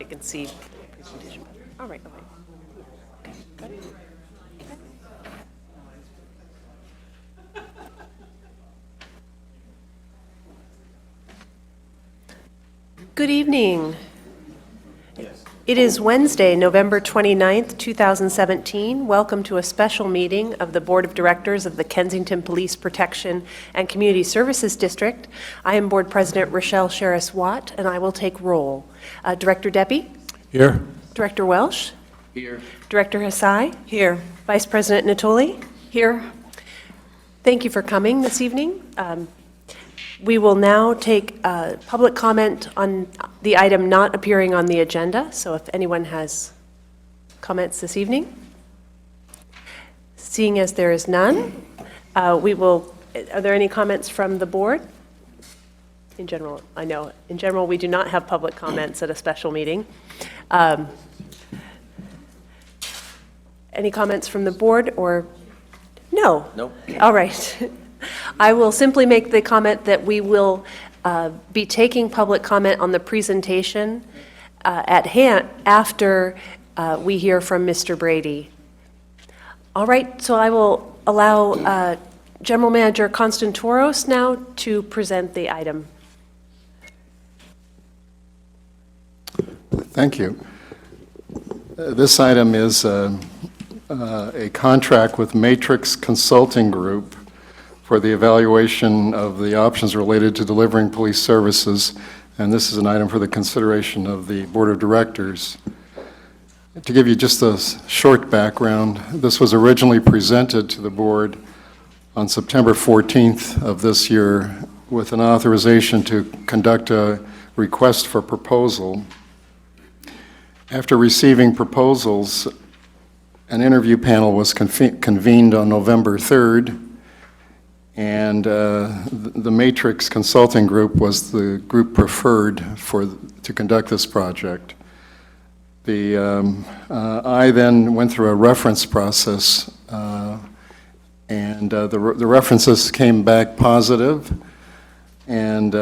I can see the presentation better. All right, all right. Okay, good. Good evening. It is Wednesday, November 29th, 2017. Welcome to a special meeting of the Board of Directors of the Kensington Police Protection and Community Services District. I am Board President Rochelle Sherris-Watt, and I will take roll. Director Debbie? Here. Director Welsh? Here. Director Hasai? Here. Vice President Natoli? Here. Thank you for coming this evening. We will now take public comment on the item not appearing on the agenda, so if anyone has comments this evening. Seeing as there is none, are there any comments from the board? In general, I know, in general, we do not have public comments at a special meeting. Any comments from the board or? No? Nope. All right. I will simply make the comment that we will be taking public comment on the presentation at hand after we hear from Mr. Brady. All right, so I will allow General Manager Constantoros now to present the item. Thank you. This item is a contract with Matrix Consulting Group for the evaluation of the options related to delivering police services, and this is an item for the consideration of the Board of Directors. To give you just a short background, this was originally presented to the Board on September 14th of this year with an authorization to conduct a request for proposal. After receiving proposals, an interview panel was convened on November 3rd, and the Matrix Consulting Group was the group preferred to conduct this project. I then went through a reference process, and the references came back positive, and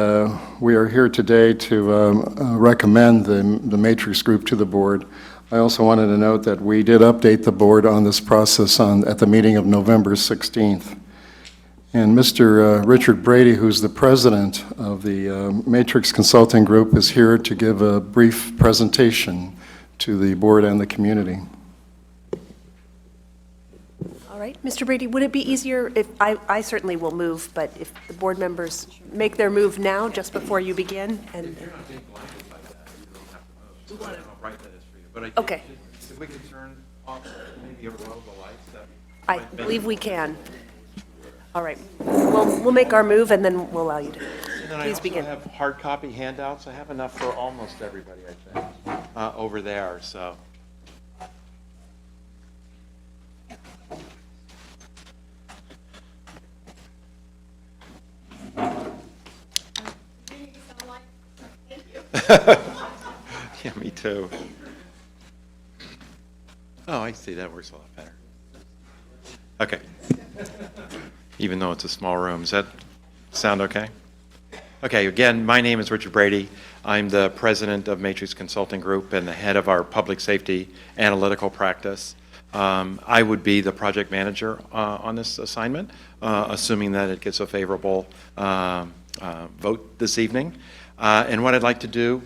we are here today to recommend the Matrix Group to the board. I also wanted to note that we did update the board on this process at the meeting of November 16th. And Mr. Richard Brady, who's the president of the Matrix Consulting Group, is here to give a brief presentation to the board and the community. All right, Mr. Brady, would it be easier if I certainly will move, but if the board members make their move now, just before you begin? And okay. If we could turn off maybe a row of the lights. I believe we can. All right, we'll make our move and then we'll allow you to please begin. I also have hard copy handouts. I have enough for almost everybody, I think, over there. So. Yeah, me too. Oh, I see. That works a lot better. Okay. Even though it's a small room. Does that sound okay? Okay, again, my name is Richard Brady. I'm the president of Matrix Consulting Group and the head of our public safety analytical practice. I would be the project manager on this assignment, assuming that it gets a favorable vote this evening. And what I'd like to do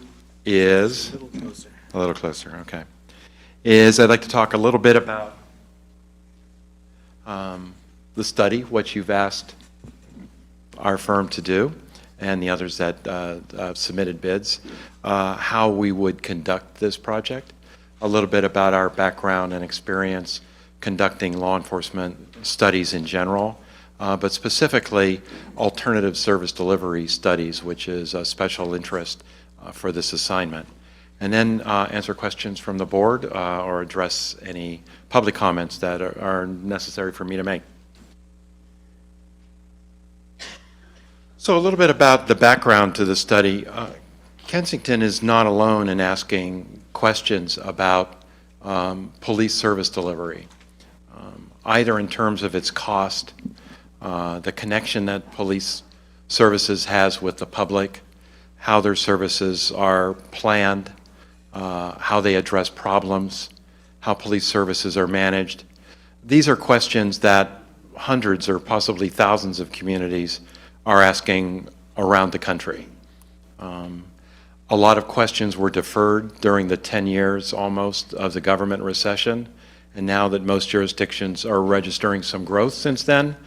is... A little closer, okay. I'd like to talk a little bit about the study, what you've asked our firm to do, and the others that submitted bids, how we would conduct this project, a little bit about our background and experience conducting law enforcement studies in general, but specifically alternative service delivery studies, which is a special interest for this assignment. And then answer questions from the board or address any public comments that are necessary for me to make. So a little bit about the background to the study. Kensington is not alone in asking questions about police service delivery, either in terms of its cost, the connection that police services has with the public, how their services are planned, how they address problems, how police services are managed. These are questions that hundreds or possibly thousands of communities are asking around the country. A lot of questions were deferred during the 10 years almost of the government recession, and now that most jurisdictions are registering some growth since then,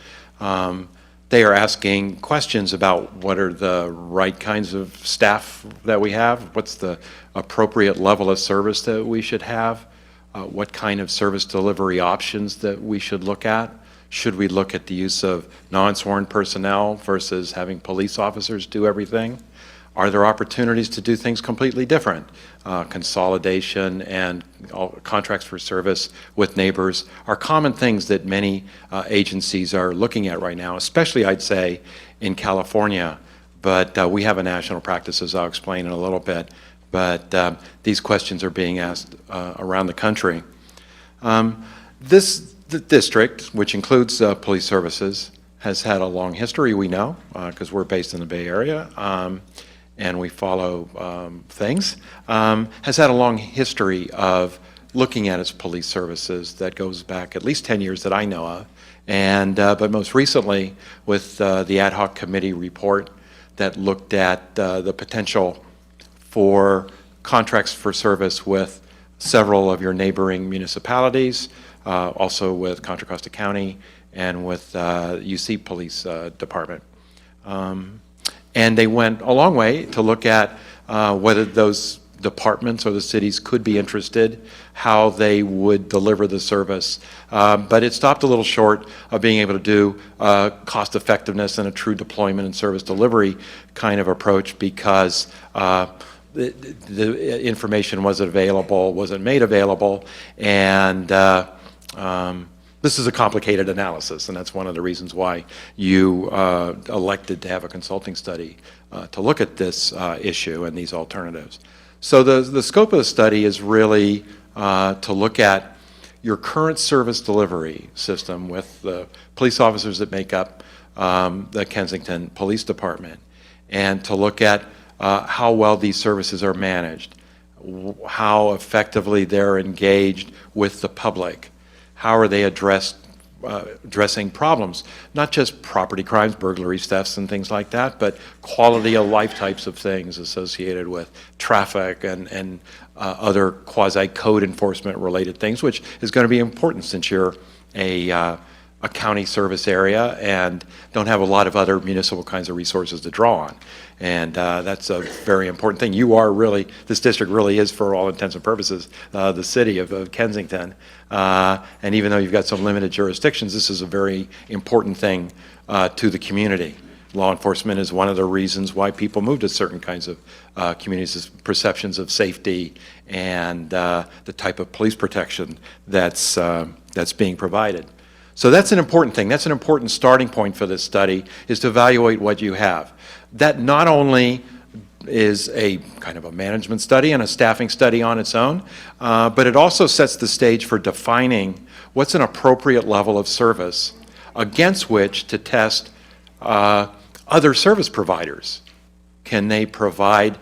they are asking questions about what are the right kinds of staff that we have, what's the appropriate level of service that we should have, what kind of service delivery options that we should look at. Should we look at the use of non-sworn personnel versus having police officers do everything? Are there opportunities to do things completely different? Consolidation and contracts for service with neighbors are common things that many agencies are looking at right now, especially, I'd say, in California. But we have a national practice, as I'll explain in a little bit. But these questions are being asked around the country. The district, which includes police services, has had a long history, we know, because we're based in the Bay Area, and we follow things, has had a long history of looking at its police services that goes back at least 10 years that I know of, and but most recently with the ad hoc committee report that looked at the potential for contracts for service with several of your neighboring municipalities, also with Contra Costa County and with UC Police Department. And they went a long way to look at whether those departments or the cities could be interested, how they would deliver the service. But it stopped a little short of being able to do cost effectiveness and a true deployment and service delivery kind of approach because the information wasn't made available, and this is a complicated analysis, and that's one of the reasons why you elected to have a consulting study to look at this issue and these alternatives. So the scope of the study is really to look at your current service delivery system with the police officers that make up the Kensington Police Department, and to look at how well these services are managed, how effectively they're engaged with the public, how are they addressing problems, not just property crimes, burglaries, thefts, and things like that, but quality of life types of things associated with traffic and other quasi-code enforcement related things, which is going to be important since you're a county service area and don't have a lot of other municipal kinds of resources to draw on. And that's a very important thing. You are really, this district really is, for all intents and purposes, the city of Kensington. And even though you've got some limited jurisdictions, this is a very important thing to the community. Law enforcement is one of the reasons why people move to certain kinds of communities, is perceptions of safety and the type of police protection that's being provided. So that's an important thing. That's an important starting point for this study, is to evaluate what you have. That not only is a kind of a management study and a staffing study on its own, but it also sets the stage for defining what's an appropriate level of service against which to test other service providers. Can they provide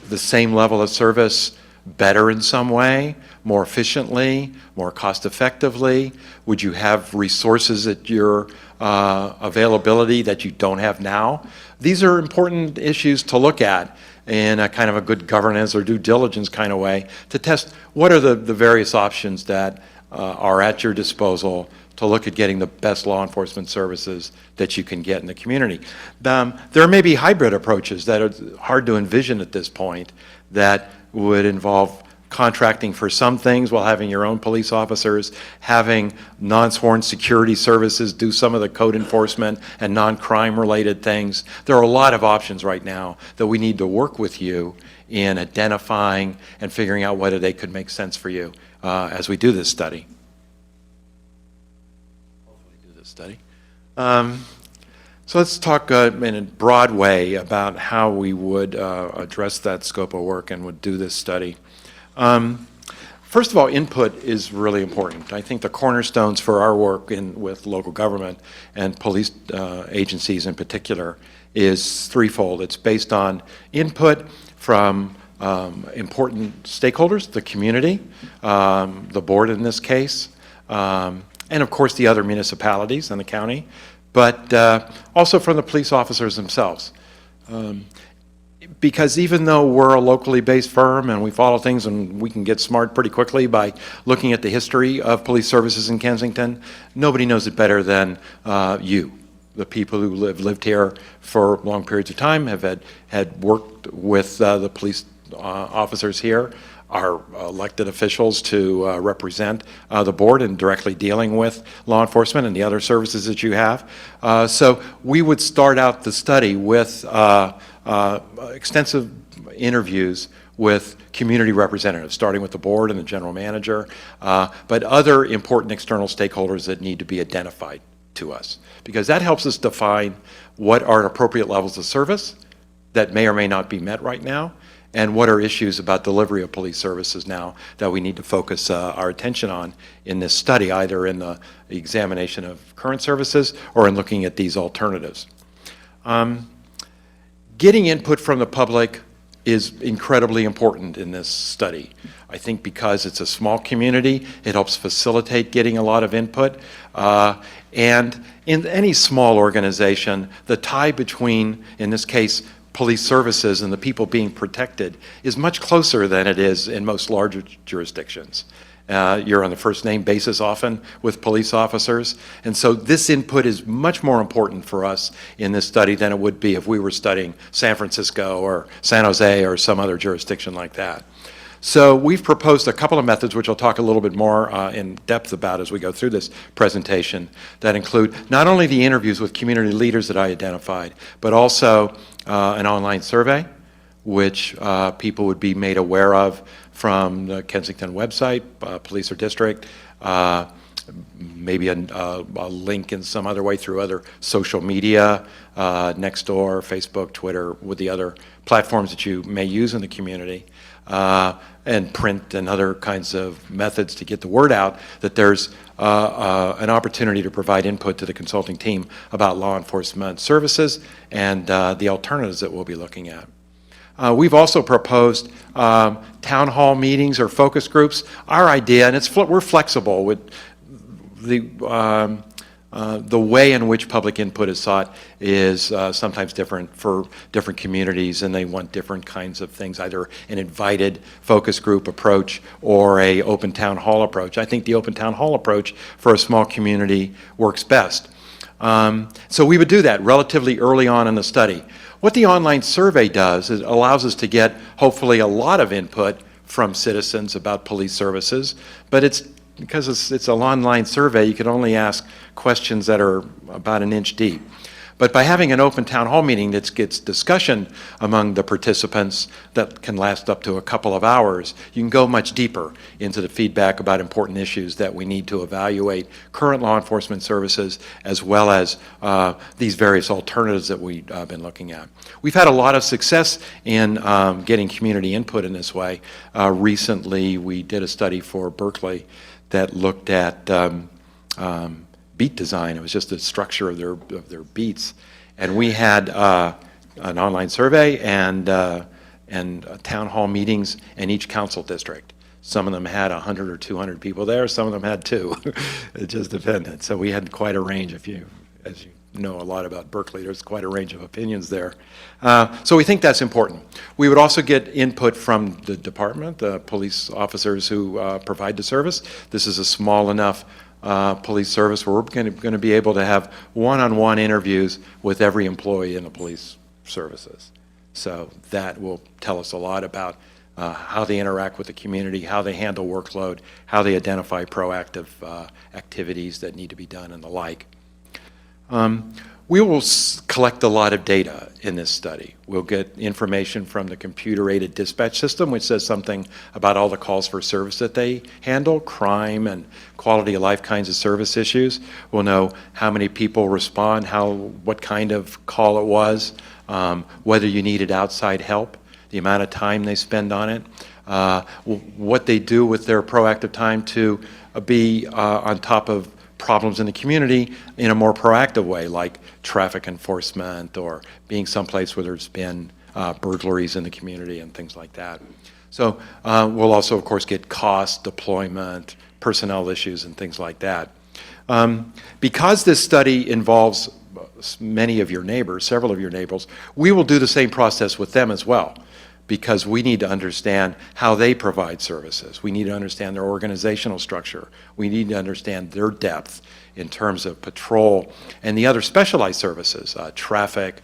the same level of service better in some way, more efficiently, more cost effectively? Would you have resources at your availability that you don't have now? These are important issues to look at in a kind of a good governance or due diligence kind of way to test what are the various options that are at your disposal to look at getting the best law enforcement services that you can get in the community. There may be hybrid approaches that are hard to envision at this point that would involve contracting for some things while having your own police officers, having non-sworn security services do some of the code enforcement and non-crime related things. There are a lot of options right now that we need to work with you in identifying and figuring out whether they could make sense for you as we do this study. So let's talk in a broad way about how we would address that scope of work and would do this study. First of all, input is really important. I think the cornerstones for our work with local government and police agencies in particular is threefold. It's based on input from important stakeholders, the community, the board in this case, and of course the other municipalities and the county, but also from the police officers themselves. Because even though we're a locally based firm and we follow things and we can get smart pretty quickly by looking at the history of police services in Kensington, nobody knows it better than you. The people who lived here for long periods of time, had worked with the police officers here, are elected officials to represent the board and directly dealing with law enforcement and the other services that you have. So we would start out the study with extensive interviews with community representatives, starting with the board and the general manager, but other important external stakeholders that need to be identified to us, because that helps us define what are appropriate levels of service that may or may not be met right now, and what are issues about delivery of police services now that we need to focus our attention on in this study, either in the examination of current services or in looking at these alternatives. Getting input from the public is incredibly important in this study. I think because it's a small community, it helps facilitate getting a lot of input. And in any small organization, the tie between, in this case, police services and the people being protected is much closer than it is in most larger jurisdictions. You're on the first name basis often with police officers. And so this input is much more important for us in this study than it would be if we were studying San Francisco or San Jose or some other jurisdiction like that. So we've proposed a couple of methods, which I'll talk a little bit more in depth about as we go through this presentation, that include not only the interviews with community leaders that I identified, but also an online survey, which people would be made aware of from the Kensington website, police or district, maybe a link in some other way through other social media, Nextdoor, Facebook, Twitter, with the other platforms that you may use in the community, and print and other kinds of methods to get the word out that there's an opportunity to provide input to the consulting team about law enforcement services and the alternatives that we'll be looking at. We've also proposed town hall meetings or focus groups. Our idea, and we're flexible with the way in which public input is sought is sometimes different for different communities, and they want different kinds of things, either an invited focus group approach or a open town hall approach. I think the open town hall approach for a small community works best. So we would do that relatively early on in the study. What the online survey does is it allows us to get hopefully a lot of input from citizens about police services, but because it's an online survey, you can only ask questions that are about an inch deep. But by having an open town hall meeting that gets discussion among the participants that can last up to a couple of hours, you can go much deeper into the feedback about important issues that we need to evaluate current law enforcement services, as well as these various alternatives that we've been looking at. We've had a lot of success in getting community input in this way. Recently, we did a study for Berkeley that looked at beat design. It was just the structure of their beats, and we had an online survey and town hall meetings in each council district. Some of them had 100 or 200 people there. Some of them had 2. It just depended. So we had quite a range. As you know a lot about Berkeley, there's quite a range of opinions there. So we think that's important. We would also get input from the department, the police officers who provide the service. This is a small enough police service where we're going to be able to have one-on-one interviews with every employee in the police services. So that will tell us a lot about how they interact with the community, how they handle workload, how they identify proactive activities that need to be done, and the like. We will collect a lot of data in this study. We'll get information from the computer-aided dispatch system, which says something about all the calls for service that they handle, crime and quality of life kinds of service issues. We'll know how many people respond, what kind of call it was, whether you needed outside help, the amount of time they spend on it, what they do with their proactive time to be on top of problems in the community in a more proactive way, like traffic enforcement or being someplace where there's been burglaries in the community and things like that. So we'll also, of course, get cost, deployment, personnel issues, and things like that. Because this study involves many of your neighbors, several of your neighbors, we will do the same process with them as well, because we need to understand how they provide services. We need to understand their organizational structure. We need to understand their depth in terms of patrol and the other specialized services, traffic,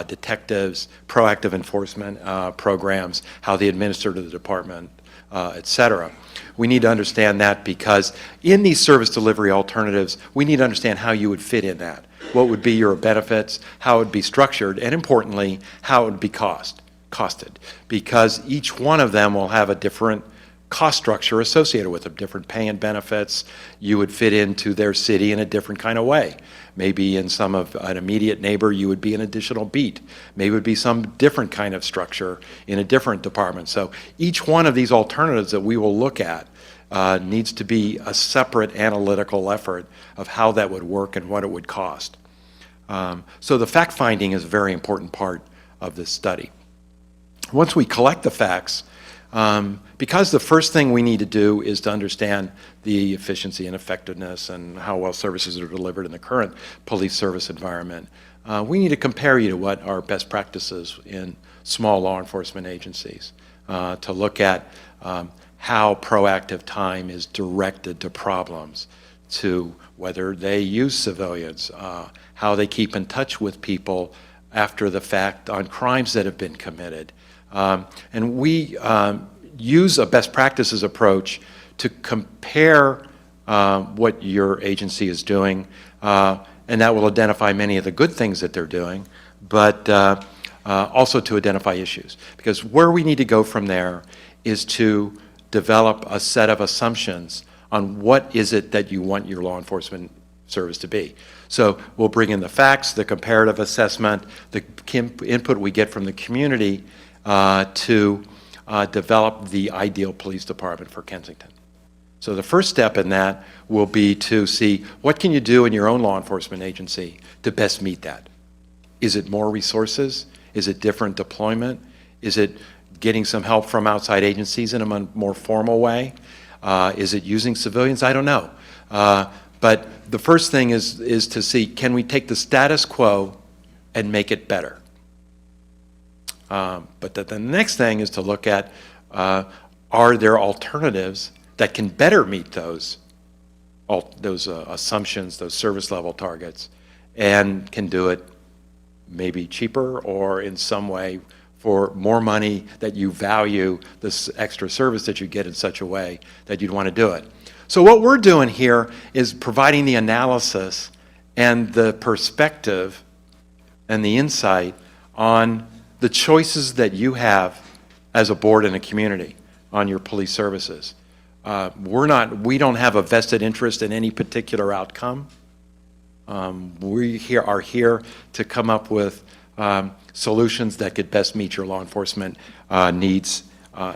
detectives, proactive enforcement programs, how they administer to the department, et cetera. We need to understand that because in these service delivery alternatives, we need to understand how you would fit in that. What would be your benefits, how it would be structured, and importantly, how it would be costed. Because each one of them will have a different cost structure associated with them, different pay and benefits. You would fit into their city in a different kind of way. Maybe in some of an immediate neighbor, you would be an additional beat. Maybe it would be some different kind of structure in a different department. So each one of these alternatives that we will look at needs to be a separate analytical effort of how that would work and what it would cost. So the fact finding is a very important part of this study. Once we collect the facts, because the first thing we need to do is to understand the efficiency and effectiveness and how well services are delivered in the current police service environment, we need to compare you to what are best practices in small law enforcement agencies, to look at how proactive time is directed to problems, to whether they use civilians, how they keep in touch with people after the fact on crimes that have been committed. And we use a best practices approach to compare what your agency is doing, and that will identify many of the good things that they're doing, but also to identify issues. Because where we need to go from there is to develop a set of assumptions on what is it that you want your law enforcement service to be. So we'll bring in the facts, the comparative assessment, the input we get from the community to develop the ideal police department for Kensington. So the first step in that will be to see what can you do in your own law enforcement agency to best meet that. Is it more resources? Is it different deployment? Is it getting some help from outside agencies in a more formal way? Is it using civilians? I don't know. But the first thing is to see, can we take the status quo and make it better? But the next thing is to look at, are there alternatives that can better meet those assumptions, those service level targets, and can do it maybe cheaper or in some way for more money that you value this extra service that you get in such a way that you'd want to do it. So what we're doing here is providing the analysis and the perspective and the insight on the choices that you have as a board and a community on your police services. We don't have a vested interest in any particular outcome. We are here to come up with solutions that could best meet your law enforcement needs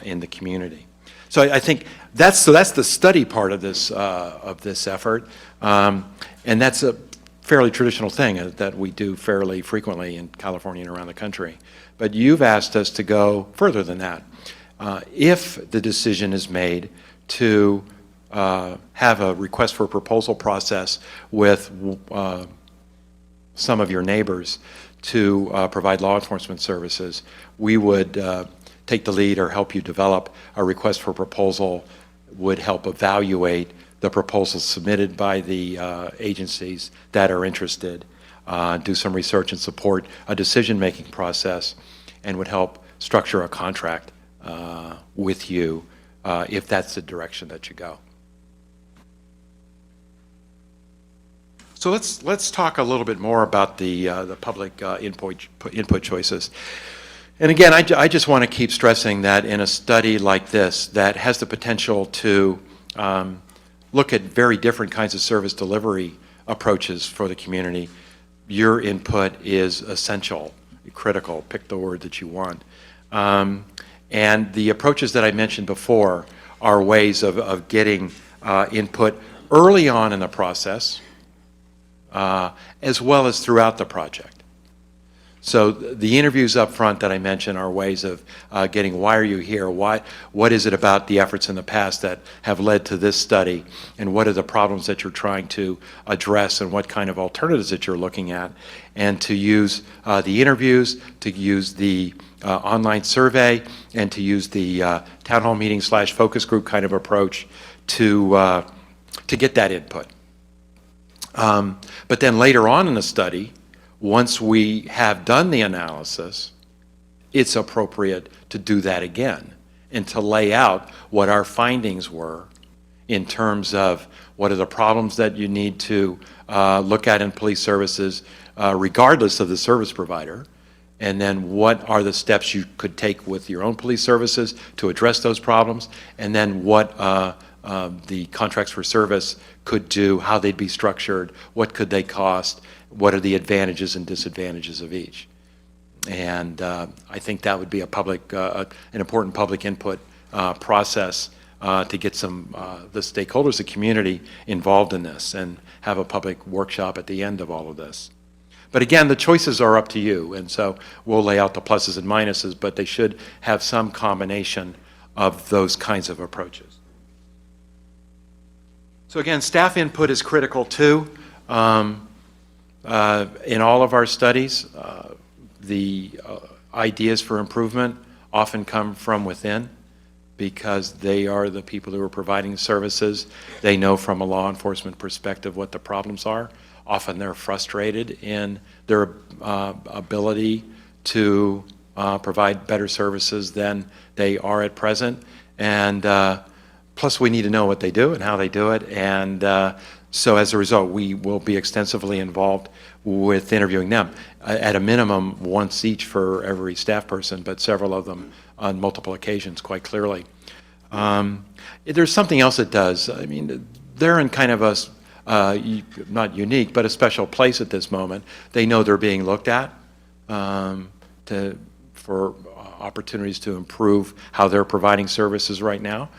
in the community. So I think that's the study part of this effort, and that's a fairly traditional thing that we do fairly frequently in California and around the country. But you've asked us to go further than that. If the decision is made to have a request for a proposal process with some of your neighbors to provide law enforcement services, we would take the lead or help you develop a request for proposal, would help evaluate the proposals submitted by the agencies that are interested, do some research and support a decision-making process, and would help structure a contract with you if that's the direction that you go. So let's talk a little bit more about the public input choices. And again, I just want to keep stressing that in a study like this that has the potential to look at very different kinds of service delivery approaches for the community, your input is essential, critical, pick the word that you want. And the approaches that I mentioned before are ways of getting input early on in the process, as well as throughout the project. So the interviews up front that I mentioned are ways of getting, why are you here? What is it about the efforts in the past that have led to this study? And what are the problems that you're trying to address, and what kind of alternatives that you're looking at? And to use the interviews, to use the online survey, and to use the town hall meeting / focus group kind of approach to get that input. But then later on in the study, once we have done the analysis, it's appropriate to do that again and to lay out what our findings were in terms of what are the problems that you need to look at in police services, regardless of the service provider, and then what are the steps you could take with your own police services to address those problems, and then what the contracts for service could do, how they'd be structured, what could they cost, what are the advantages and disadvantages of each. And I think that would be an important public input process to get the stakeholders, the community involved in this, and have a public workshop at the end of all of this. But again, the choices are up to you, and so we'll lay out the pluses and minuses, but they should have some combination of those kinds of approaches. So again, staff input is critical too. In all of our studies, the ideas for improvement often come from within, because they are the people who are providing services. They know from a law enforcement perspective what the problems are. Often they're frustrated in their ability to provide better services than they are at present. And plus we need to know what they do and how they do it. And so as a result, we will be extensively involved with interviewing them, at a minimum once each for every staff person, but several of them on multiple occasions, quite clearly. There's something else it does. I mean, they're in kind of a, not unique, but a special place at this moment. They know they're being looked at for opportunities to improve how they're providing services right now.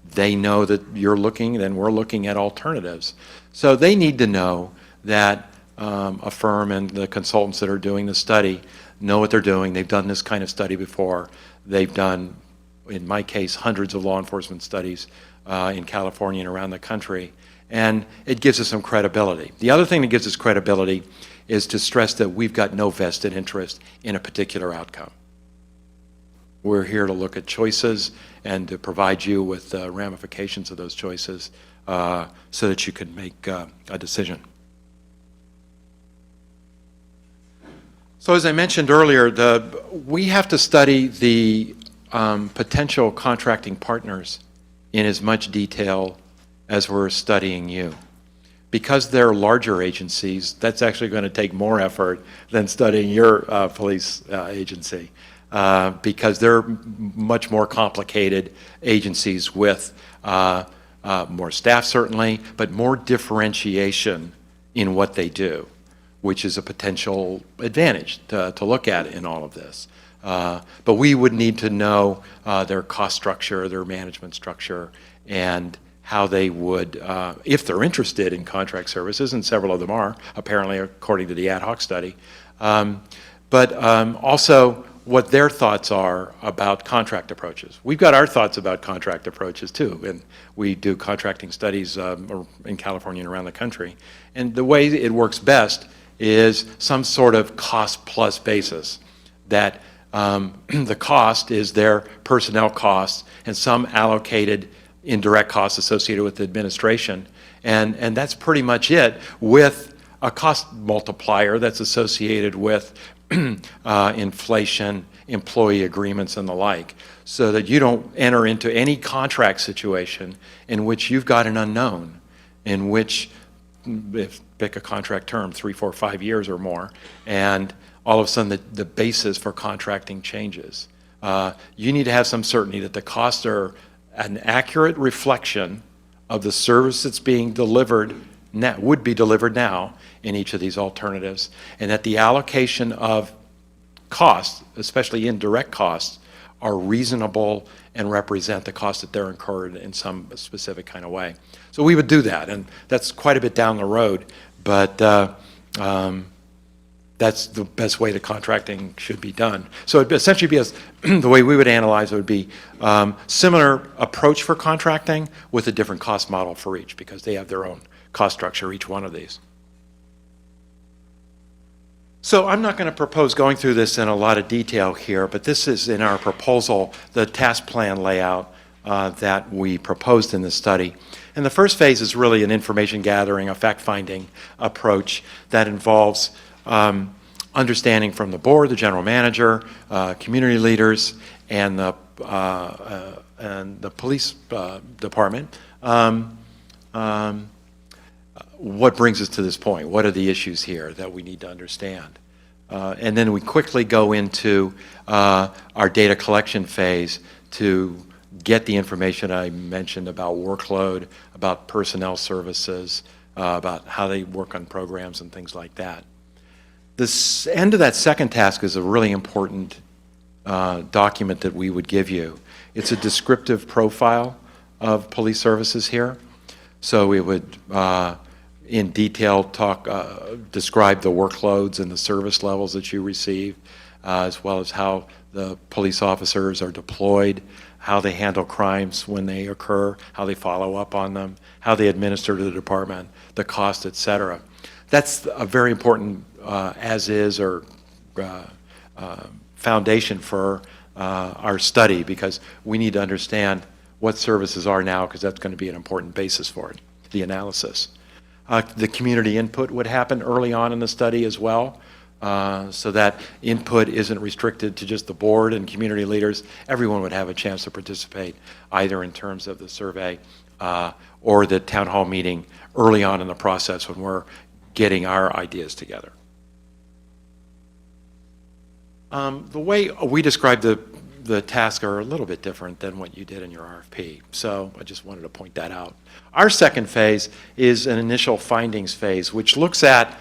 They know that you're looking, and we're looking at alternatives. So they need to know that a firm and the consultants that are doing the study know what they're doing. They've done this kind of study before. They've done, in my case, hundreds of law enforcement studies in California and around the country. And it gives us some credibility. The other thing that gives us credibility is to stress that we've got no vested interest in a particular outcome. We're here to look at choices and to provide you with ramifications of those choices so that you can make a decision. So as I mentioned earlier, we have to study the potential contracting partners in as much detail as we're studying you. Because they're larger agencies, that's actually going to take more effort than studying your police agency. Because they're much more complicated agencies with more staff certainly, but more differentiation in what they do, which is a potential advantage to look at in all of this. But we would need to know their cost structure, their management structure, and how they would, if they're interested in contract services, and several of them are, apparently according to the ad hoc study, but also what their thoughts are about contract approaches. We've got our thoughts about contract approaches too, and we do contracting studies in California and around the country. And the way it works best is some sort of cost plus basis, that the cost is their personnel costs and some allocated indirect costs associated with the administration. And that's pretty much it, with a cost multiplier that's associated with inflation, employee agreements, and the like, so that you don't enter into any contract situation in which you've got an unknown, in which, if pick a contract term, 3, 4, 5 years or more, and all of a sudden the basis for contracting changes. You need to have some certainty that the costs are an accurate reflection of the service that's being delivered now, would be delivered now in each of these alternatives, and that the allocation of costs, especially indirect costs, are reasonable and represent the costs that they're incurred in some specific kind of way. So we would do that, and that's quite a bit down the road, but that's the best way the contracting should be done. So it'd essentially be the way we would analyze it would be similar approach for contracting with a different cost model for each, because they have their own cost structure, each one of these. So I'm not going to propose going through this in a lot of detail here, but this is in our proposal, the task plan layout that we proposed in the study. And the first phase is really an information gathering, a fact-finding approach that involves understanding from the board, the general manager, community leaders, and the police department. What brings us to this point? What are the issues here that we need to understand? And then we quickly go into our data collection phase to get the information I mentioned about workload, about personnel services, about how they work on programs and things like that. The end of that second task is a really important document that we would give you. It's a descriptive profile of police services here. So we would, in detail, describe the workloads and the service levels that you receive, as well as how the police officers are deployed, how they handle crimes when they occur, how they follow up on them, how they administer to the department, the cost, et cetera. That's a very important as-is or foundation for our study, because we need to understand what services are now, because that's going to be an important basis for it, the analysis. The community input would happen early on in the study as well, so that input isn't restricted to just the board and community leaders. Everyone would have a chance to participate, either in terms of the survey or the town hall meeting early on in the process when we're getting our ideas together. The way we describe the tasks are a little bit different than what you did in your RFP, so I just wanted to point that out. Our second phase is an initial findings phase, which looks at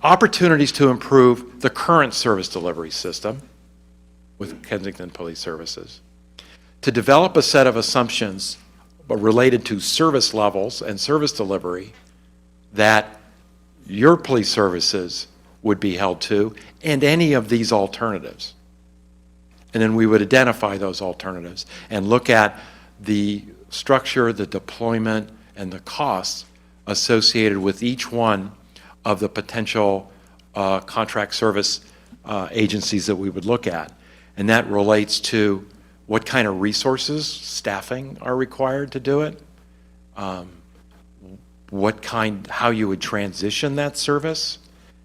opportunities to improve the current service delivery system with Kensington Police Services, to develop a set of assumptions related to service levels and service delivery that your police services would be held to, and any of these alternatives. And then we would identify those alternatives and look at the structure, the deployment, and the costs associated with each one of the potential contract service agencies that we would look at. And that relates to what kind of resources, staffing are required to do it, how you would transition that service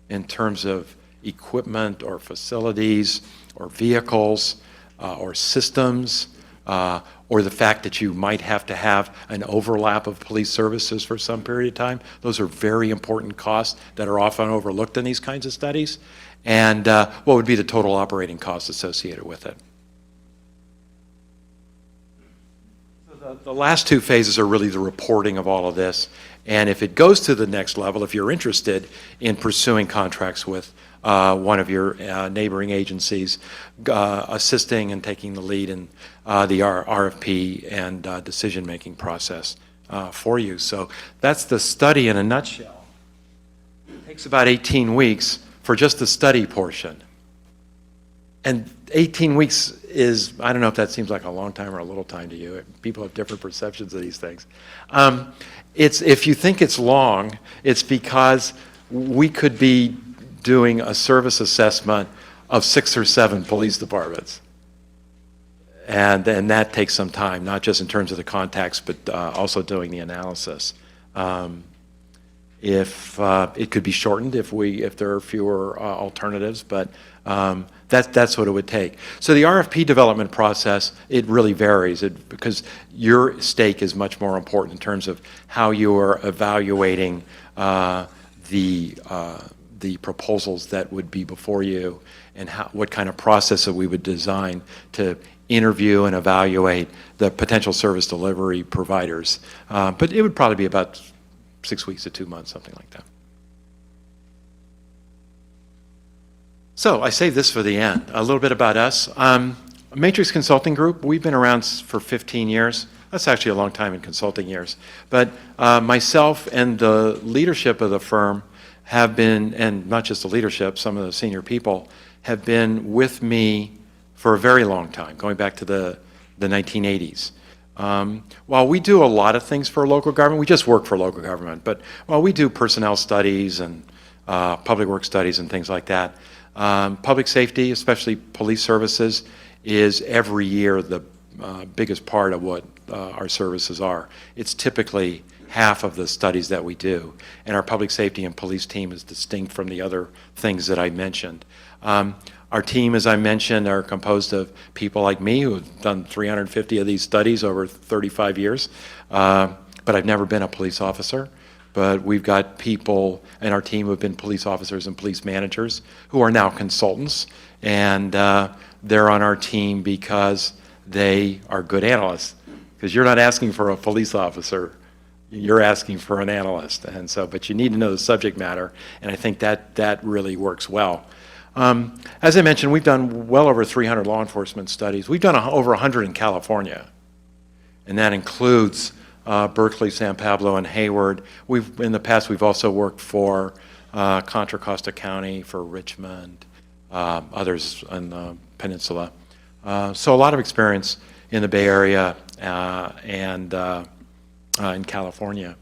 in terms of equipment or facilities or vehicles or systems, or the fact that you might have to have an overlap of police services for some period of time. Those are very important costs that are often overlooked in these kinds of studies. And what would be the total operating costs associated with it? So the last two phases are really the reporting of all of this. And if it goes to the next level, if you're interested in pursuing contracts with one of your neighboring agencies, assisting and taking the lead in the RFP and decision-making process for you. So that's the study in a nutshell. It takes about 18 weeks for just the study portion. And 18 weeks is, I don't know if that seems like a long time or a little time to you. People have different perceptions of these things. If you think it's long, it's because we could be doing a service assessment of 6 or 7 police departments. And that takes some time, not just in terms of the contacts, but also doing the analysis. If it could be shortened if there are fewer alternatives, but that's what it would take. So the RFP development process, it really varies because your stake is much more important in terms of how you are evaluating the proposals that would be before you, and what kind of process that we would design to interview and evaluate the potential service delivery providers. But it would probably be about 6 weeks to 2 months, something like that. So I saved this for the end. A little bit about us. Matrix Consulting Group, we've been around for 15 years. That's actually a long time in consulting years. But myself and the leadership of the firm have been, and not just the leadership, some of the senior people, have been with me for a very long time, going back to the 1980s. While we do a lot of things for local government, we just work for local government, but while we do personnel studies and public work studies and things like that, public safety, especially police services, is every year the biggest part of what our services are. It's typically half of the studies that we do, and our public safety and police team is distinct from the other things that I mentioned. Our team, as I mentioned, are composed of people like me who have done 350 of these studies over 35 years, but I've never been a police officer. But we've got people in our team who have been police officers and police managers who are now consultants, and they're on our team because they are good analysts. Because you're not asking for a police officer, you're asking for an analyst. And so, but you need to know the subject matter, and I think that really works well. As I mentioned, we've done well over 300 law enforcement studies. We've done over 100 in California, and that includes Berkeley, San Pablo, and Hayward. In the past, we've also worked for Contra Costa County, for Richmond, others on the peninsula. So a lot of experience in the Bay Area and in California.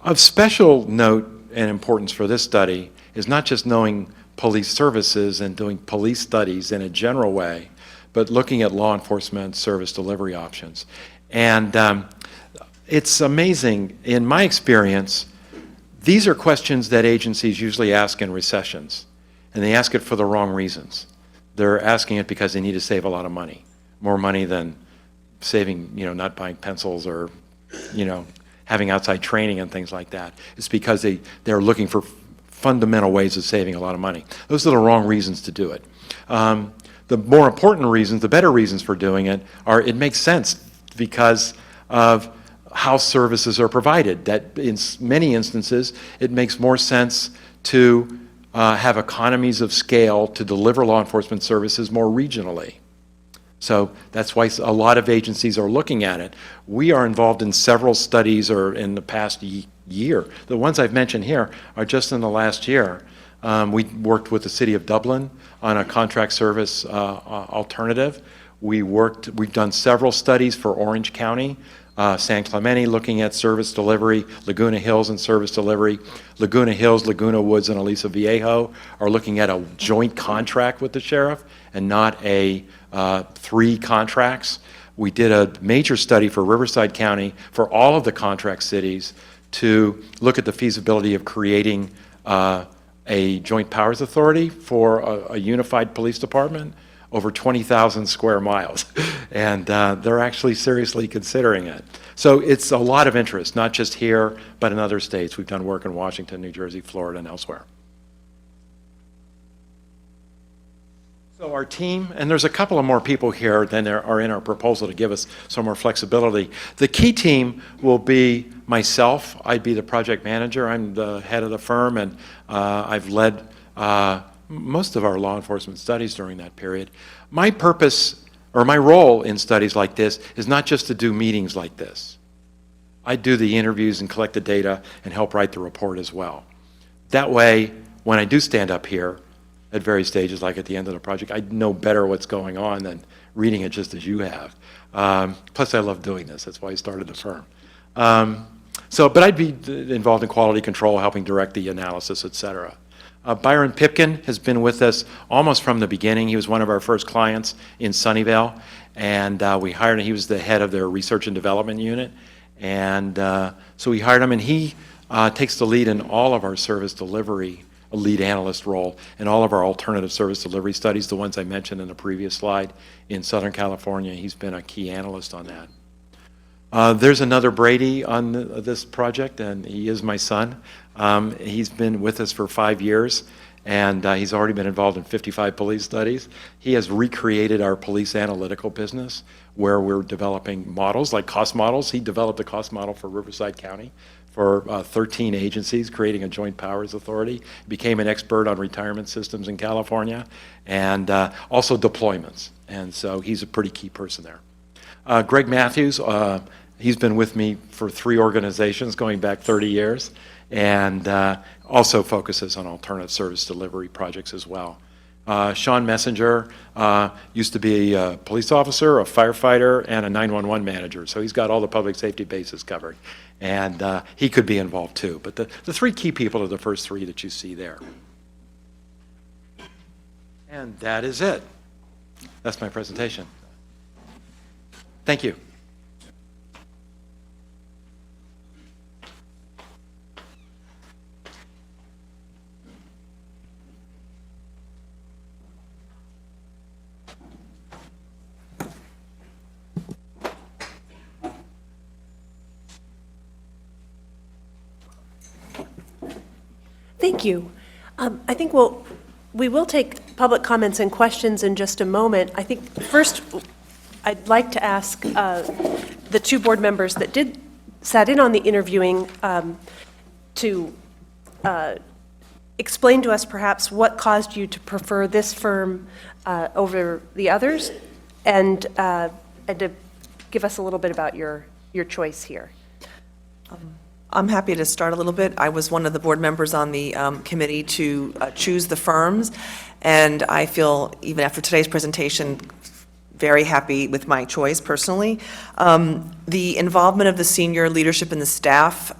Of special note and importance for this study is not just knowing police services and doing police studies in a general way, but looking at law enforcement service delivery options. And it's amazing, in my experience, these are questions that agencies usually ask in recessions, and they ask it for the wrong reasons. They're asking it because they need to save a lot of money, more money than saving, not buying pencils or, having outside training and things like that. It's because they're looking for fundamental ways of saving a lot of money. Those are the wrong reasons to do it. The more important reasons, the better reasons for doing it, are it makes sense because of how services are provided. That in many instances, it makes more sense to have economies of scale to deliver law enforcement services more regionally. So that's why a lot of agencies are looking at it. We are involved in several studies or in the past year. The ones I've mentioned here are just in the last year. We worked with the City of Dublin on a contract service alternative. We've done several studies for Orange County, San Clemente looking at service delivery, Laguna Hills and service delivery. Laguna Hills, Laguna Woods, and Aliso Viejo are looking at a joint contract with the sheriff and not a 3 contracts. We did a major study for Riverside County for all of the contract cities to look at the feasibility of creating a joint powers authority for a unified police department over 20,000 square miles. And they're actually seriously considering it. So it's a lot of interest, not just here, but in other states. We've done work in Washington, New Jersey, Florida, and elsewhere. So our team, and there's a couple of more people here than there are in our proposal to give us some more flexibility. The key team will be myself. I'd be the project manager. I'm the head of the firm, and I've led most of our law enforcement studies during that period. My purpose, or my role in studies like this, is not just to do meetings like this. I do the interviews and collect the data and help write the report as well. That way, when I do stand up here, at various stages, like at the end of the project, I know better what's going on than reading it just as you have. Plus, I love doing this. That's why I started the firm. But I'd be involved in quality control, helping direct the analysis, et cetera. Byron Pipkin has been with us almost from the beginning. He was one of our first clients in Sunnyvale, and we hired him. He was the head of their research and development unit. And so we hired him, and he takes the lead in all of our service delivery, a lead analyst role in all of our alternative service delivery studies, the ones I mentioned in the previous slide in Southern California. He's been a key analyst on that. There's another Brady on this project, and he is my son. He's been with us for 5 years, and he's already been involved in 55 police studies. He has recreated our police analytical business, where we're developing models, like cost models. He developed a cost model for Riverside County for 13 agencies, creating a joint powers authority. Became an expert on retirement systems in California, and also deployments. And so he's a pretty key person there. Greg Matthews He's been with me for 3 organizations going back 30 years, and also focuses on alternative service delivery projects as well. Sean Messenger used to be a police officer, a firefighter, and a 911 manager, so he's got all the public safety bases covered. And he could be involved too. But the 3 key people are the first 3 that you see there. And that is it. That's my presentation. Thank you. Thank you. I think we will take public comments and questions in just a moment. I think first, I'd like to ask the 2 board members that sat in on the interviewing to explain to us perhaps what caused you to prefer this firm over the others, and to give us a little bit about your choice here. I'm happy to start a little bit. I was one of the board members on the committee to choose the firms, and I feel, even after today's presentation, very happy with my choice personally. The involvement of the senior leadership and the staff,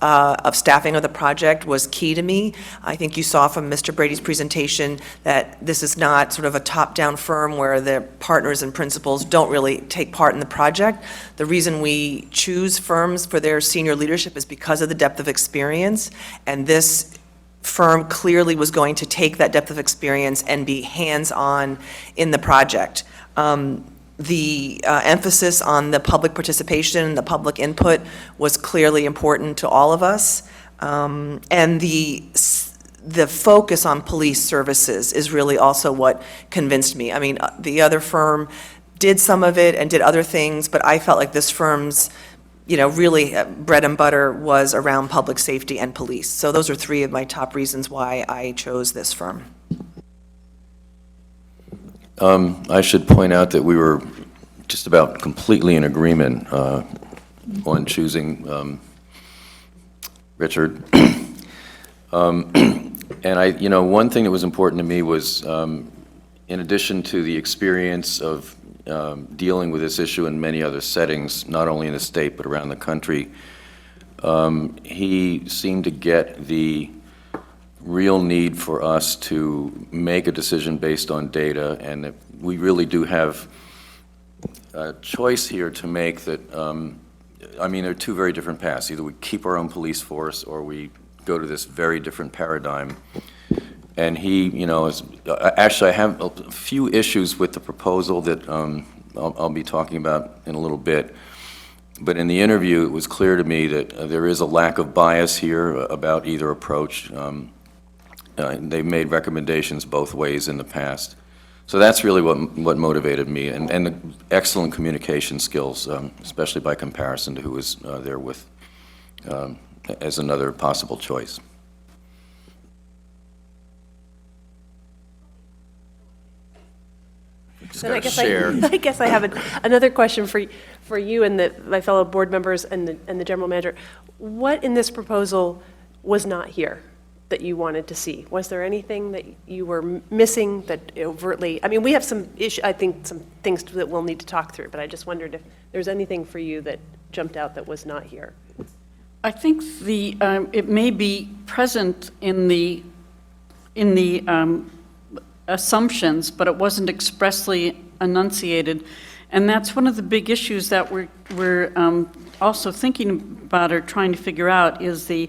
staffing of the project was key to me. I think you saw from Mr. Brady's presentation that this is not sort of a top-down firm where the partners and principals don't really take part in the project. The reason we choose firms for their senior leadership is because of the depth of experience, and this firm clearly was going to take that depth of experience and be hands-on in the project. The emphasis on the public participation, the public input was clearly important to all of us. And the focus on police services is really also what convinced me. I mean, the other firm did some of it and did other things, but I felt like this firm's, really bread and butter was around public safety and police. So those are 3 of my top reasons why I chose this firm. I should point out that we were just about completely in agreement on choosing Richard. And one thing that was important to me was, in addition to the experience of dealing with this issue in many other settings, not only in the state but around the country, he seemed to get the real need for us to make a decision based on data, and that we really do have a choice here to make that, there are 2 very different paths. Either we keep our own police force or we go to this very different paradigm. And he, actually I have a few issues with the proposal that I'll be talking about in a little bit. But in the interview, it was clear to me that there is a lack of bias here about either approach. They've made recommendations both ways in the past. So that's really what motivated me, and the excellent communication skills, especially by comparison to who was there with as another possible choice. Then I guess I have another question for you and my fellow board members and the general manager. What in this proposal was not here that you wanted to see? Was there anything that you were missing that overtly? I mean, we have some things that we'll need to talk through, but I just wondered if there's anything for you that jumped out that was not here. I think it may be present in the assumptions, but it wasn't expressly enunciated, and that's one of the big issues that we're also thinking about or trying to figure out is the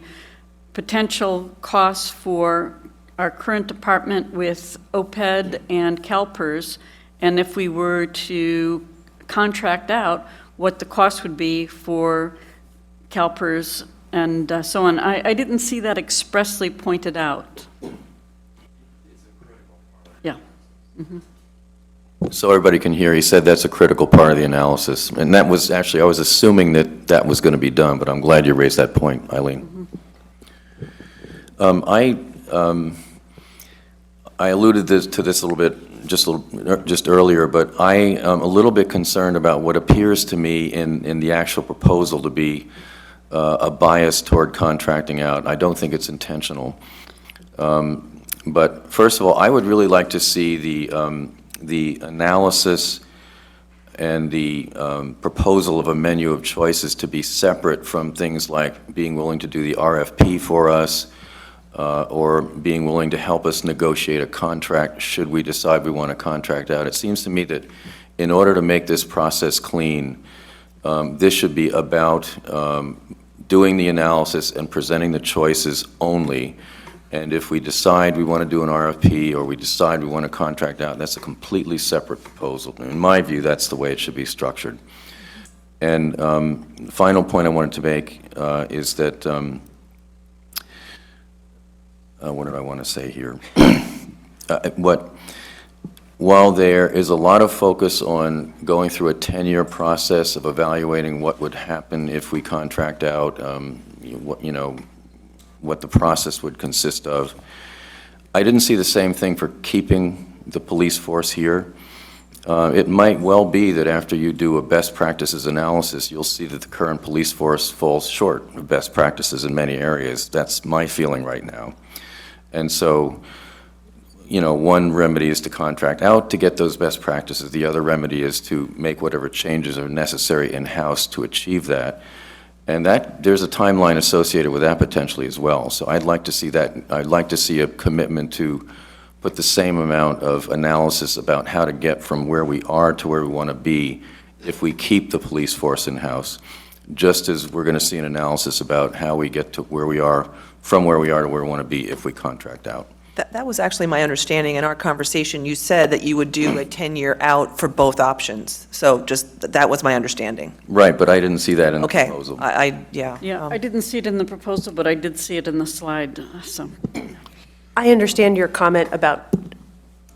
potential costs for our current department with OPED and CalPERS, and if we were to contract out, what the cost would be for CalPERS and so on. I didn't see that expressly pointed out. Yeah. Mm-hmm. So everybody can hear, he said that's a critical part of the analysis. And that was actually, I was assuming that was going to be done, but I'm glad you raised that point, Eileen. Mm-hmm. I alluded to this a little bit just earlier, but I am a little bit concerned about what appears to me in the actual proposal to be a bias toward contracting out. I don't think it's intentional. But first of all, I would really like to see the analysis and the proposal of a menu of choices to be separate from things like being willing to do the RFP for us, or being willing to help us negotiate a contract should we decide we want to contract out. It seems to me that in order to make this process clean, this should be about doing the analysis and presenting the choices only. And if we decide we want to do an RFP or we decide we want to contract out, that's a completely separate proposal. In my view, that's the way it should be structured. And the final point I wanted to make is that what did I want to say here? While there is a lot of focus on going through a 10-year process of evaluating what would happen if we contract out, what the process would consist of, I didn't see the same thing for keeping the police force here. It might well be that after you do a best practices analysis, you'll see that the current police force falls short of best practices in many areas. That's my feeling right now. And so, one remedy is to contract out to get those best practices. The other remedy is to make whatever changes are necessary in-house to achieve that. And there's a timeline associated with that potentially as well. So I'd like to see that. I'd like to see a commitment to put the same amount of analysis about how to get from where we are to where we want to be if we keep the police force in-house, just as we're going to see an analysis about how we get to where we are, from where we are to where we want to be if we contract out. That was actually my understanding. In our conversation, you said that you would do a 10-year out for both options. So just, that was my understanding. Right, but I didn't see that in the Okay. proposal. Yeah. Yeah, I didn't see it in the proposal, but I did see it in the slide, so. I understand your comment about,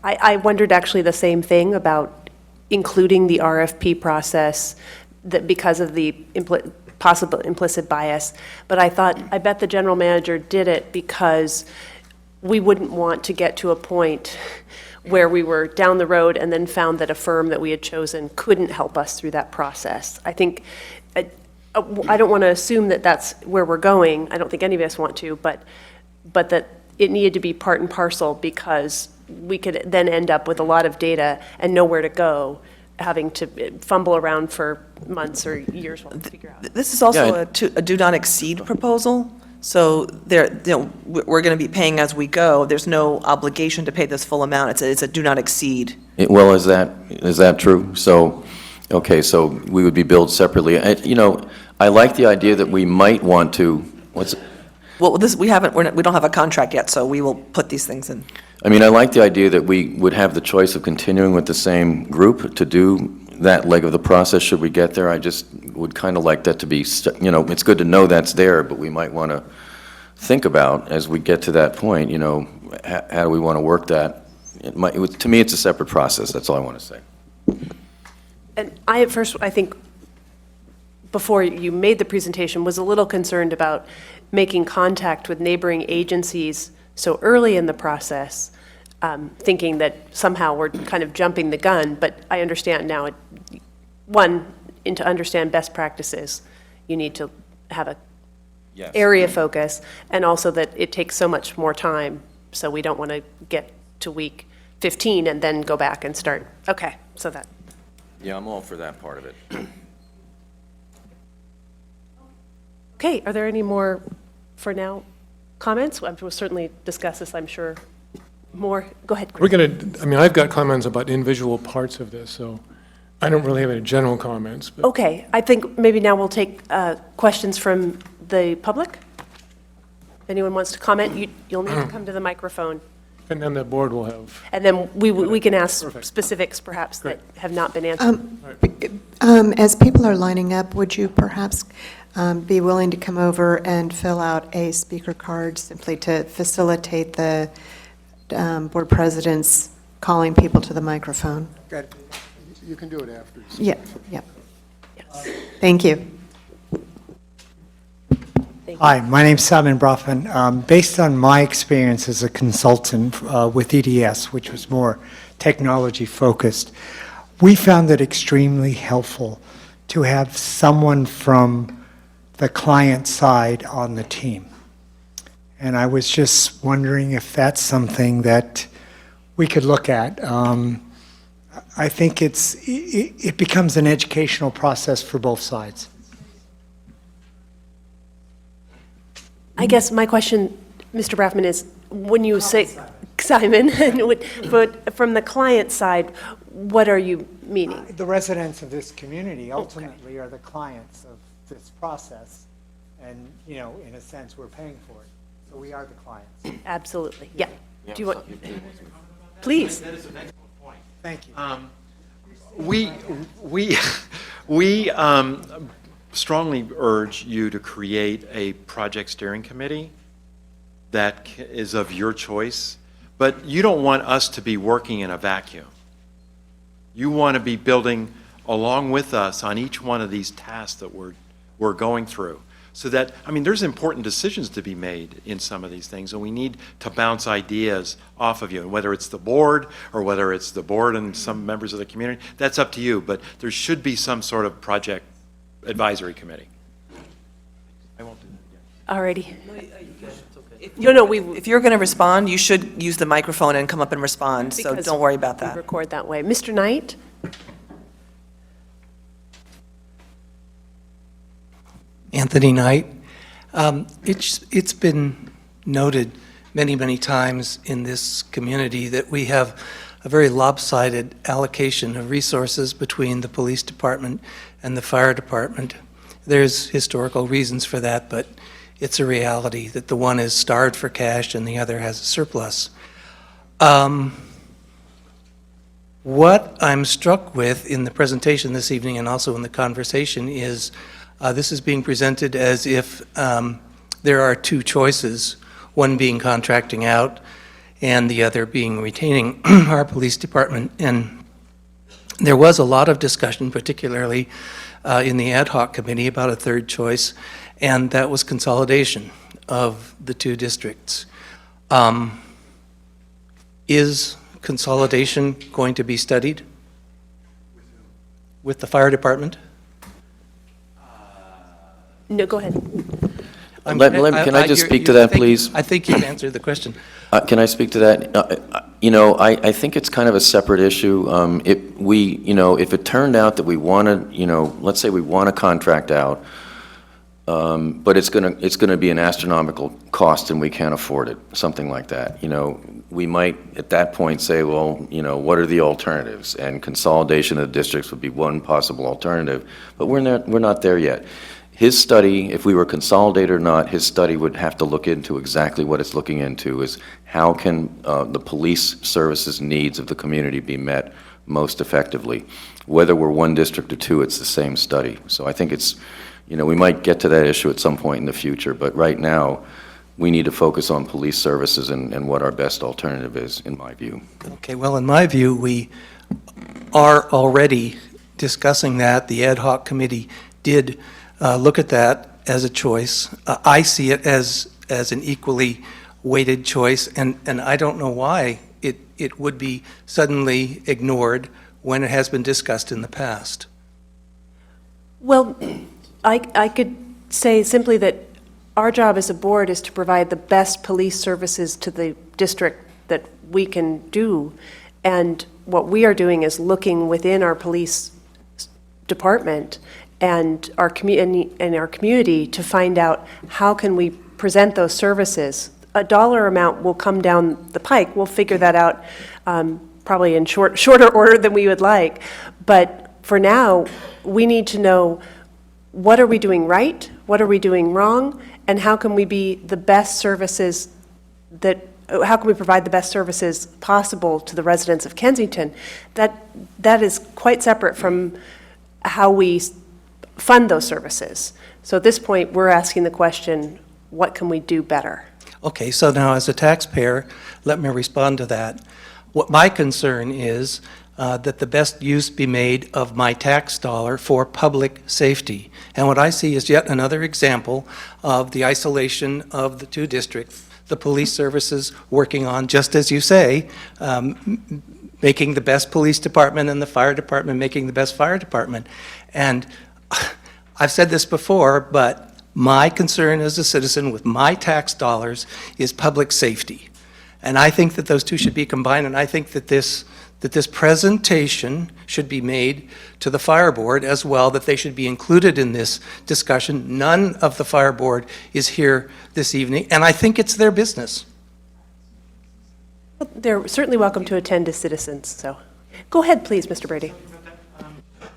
I wondered actually the same thing about including the RFP process, that because of the possible implicit bias, but I bet the general manager did it because we wouldn't want to get to a point where we were down the road and then found that a firm that we had chosen couldn't help us through that process. I think, I don't want to assume that that's where we're going. I don't think any of us want to, but that it needed to be part and parcel because we could then end up with a lot of data and nowhere to go, having to fumble around for months or years while we figure out. This is also Yeah. a do not exceed proposal. So we're going to be paying as we go. There's no obligation to pay this full amount. It's a do not exceed. Well, is that true? So, okay, so we would be billed separately. I like the idea that we might want to, Well, we don't have a contract yet, so we will put these things in. I like the idea that we would have the choice of continuing with the same group to do that leg of the process should we get there. I just would kind of like that to be, it's good to know that's there, but we might want to think about as we get to that point, how do we want to work that? To me, it's a separate process. That's all I want to say. And I think, before you made the presentation, was a little concerned about making contact with neighboring agencies so early in the process, thinking that somehow we're kind of jumping the gun, but I understand now, to understand best practices, you need to have a Yes. area focus, and also that it takes so much more time, so we don't want to get to week 15 and then go back and start, okay, so that. Yeah, I'm all for that part of it. Okay, are there any more, for now, comments? We'll certainly discuss this, I'm sure, more. Go ahead, Chris. I've got comments about individual parts of this, so I don't really have any general comments. But Okay, I think maybe now we'll take questions from the public. If anyone wants to comment, you'll need to come to the microphone. And then the board will have, And then we can ask Perfect. specifics perhaps that Great. have not been answered. As people are lining up, would you perhaps be willing to come over and fill out a speaker card simply to facilitate the board president's calling people to the microphone? Good. You can do it after. Yeah, yeah. Thank you. Hi, my name's Simon Broffman. Based on my experience as a consultant with EDS, which was more technology-focused. We found it extremely helpful to have someone from the client side on the team. And I was just wondering if that's something that we could look at. I think it becomes an educational process for both sides. I guess my question, Mr. Braffman, is when you say, Simon, but from the client side, what are you meaning? The residents of this community ultimately are the clients of this process. And, you know, in a sense, we're paying for it. So we are the clients. Absolutely, yeah. Do you want, please? Thank you. We strongly urge you to create a project steering committee that is of your choice, but you don't want us to be working in a vacuum. You want to be building along with us on each one of these tasks that we're going through. So that, I mean, there's important decisions to be made in some of these things, and we need to bounce ideas off of you. And whether it's the board, or whether it's the board and some members of the community, that's up to you. But there should be some sort of project advisory committee. I won't do that yet. All righty. No, If you're going to respond, you should use the microphone and come up and respond, so because don't worry about we that. record that way. Mr. Knight? Anthony Knight. It's been noted many, many times in this community that we have a very lopsided allocation of resources between the police department and the fire department. There's historical reasons for that, but it's a reality that the one is starved for cash and the other has a surplus. What I'm struck with in the presentation this evening and also in the conversation is this is being presented as if there are two choices, one being contracting out and the other being retaining our police department. And there was a lot of discussion, particularly in the ad hoc committee, about a third choice, and that was consolidation of the two districts. Is consolidation going to be studied with the fire department? No, go ahead. Can I just speak to that, please? I think you've answered the question. Can I speak to that? You know, I think it's kind of a separate issue. If it turned out that we want to, you know, let's say we want to contract out, but it's gonna be an astronomical cost and we can't afford it, something like that. You know, we might at that point say, well, you know, what are the alternatives? And consolidation of the districts would be one possible alternative, but we're not there yet. His study, if we were consolidated or not, his study would have to look into exactly what it's looking into, is how can the police services needs of the community be met most effectively. Whether we're one district or two, it's the same study. So I think it's, you know, we might get to that issue at some point in the future, but right now, we need to focus on police services and what our best alternative is, in my view. Okay, well, in my view, we are already discussing that. The ad hoc committee did look at that as a choice. I see it as an equally weighted choice, and I don't know why it would be suddenly ignored when it has been discussed in the past. Well, I could say simply that our job as a board is to provide the best police services to the district that we can do. And what we are doing is looking within our police department and our community to find out how can we present those services. A dollar amount will come down the pike. We'll figure that out probably in shorter order than we would like. But for now, we need to know, what are we doing right? What are we doing wrong? And how can we be the best services how can we provide the best services possible to the residents of Kensington? That is quite separate from how we fund those services. So at this point, we're asking the question, what can we do better? Okay, so now as a taxpayer, let me respond to that. What my concern is that the best use be made of my tax dollar for public safety. And what I see is yet another example of the isolation of the two districts, the police services working on, just as you say, making the best police department and the fire department making the best fire department. And I've said this before, but my concern as a citizen with my tax dollars is public safety. And I think that those two should be combined, and I think that this presentation should be made to the fire board as well, that they should be included in this discussion. None of the fire board is here this evening, and I think it's their business. They're certainly welcome to attend as citizens, so. Go ahead, please, Mr. Brady.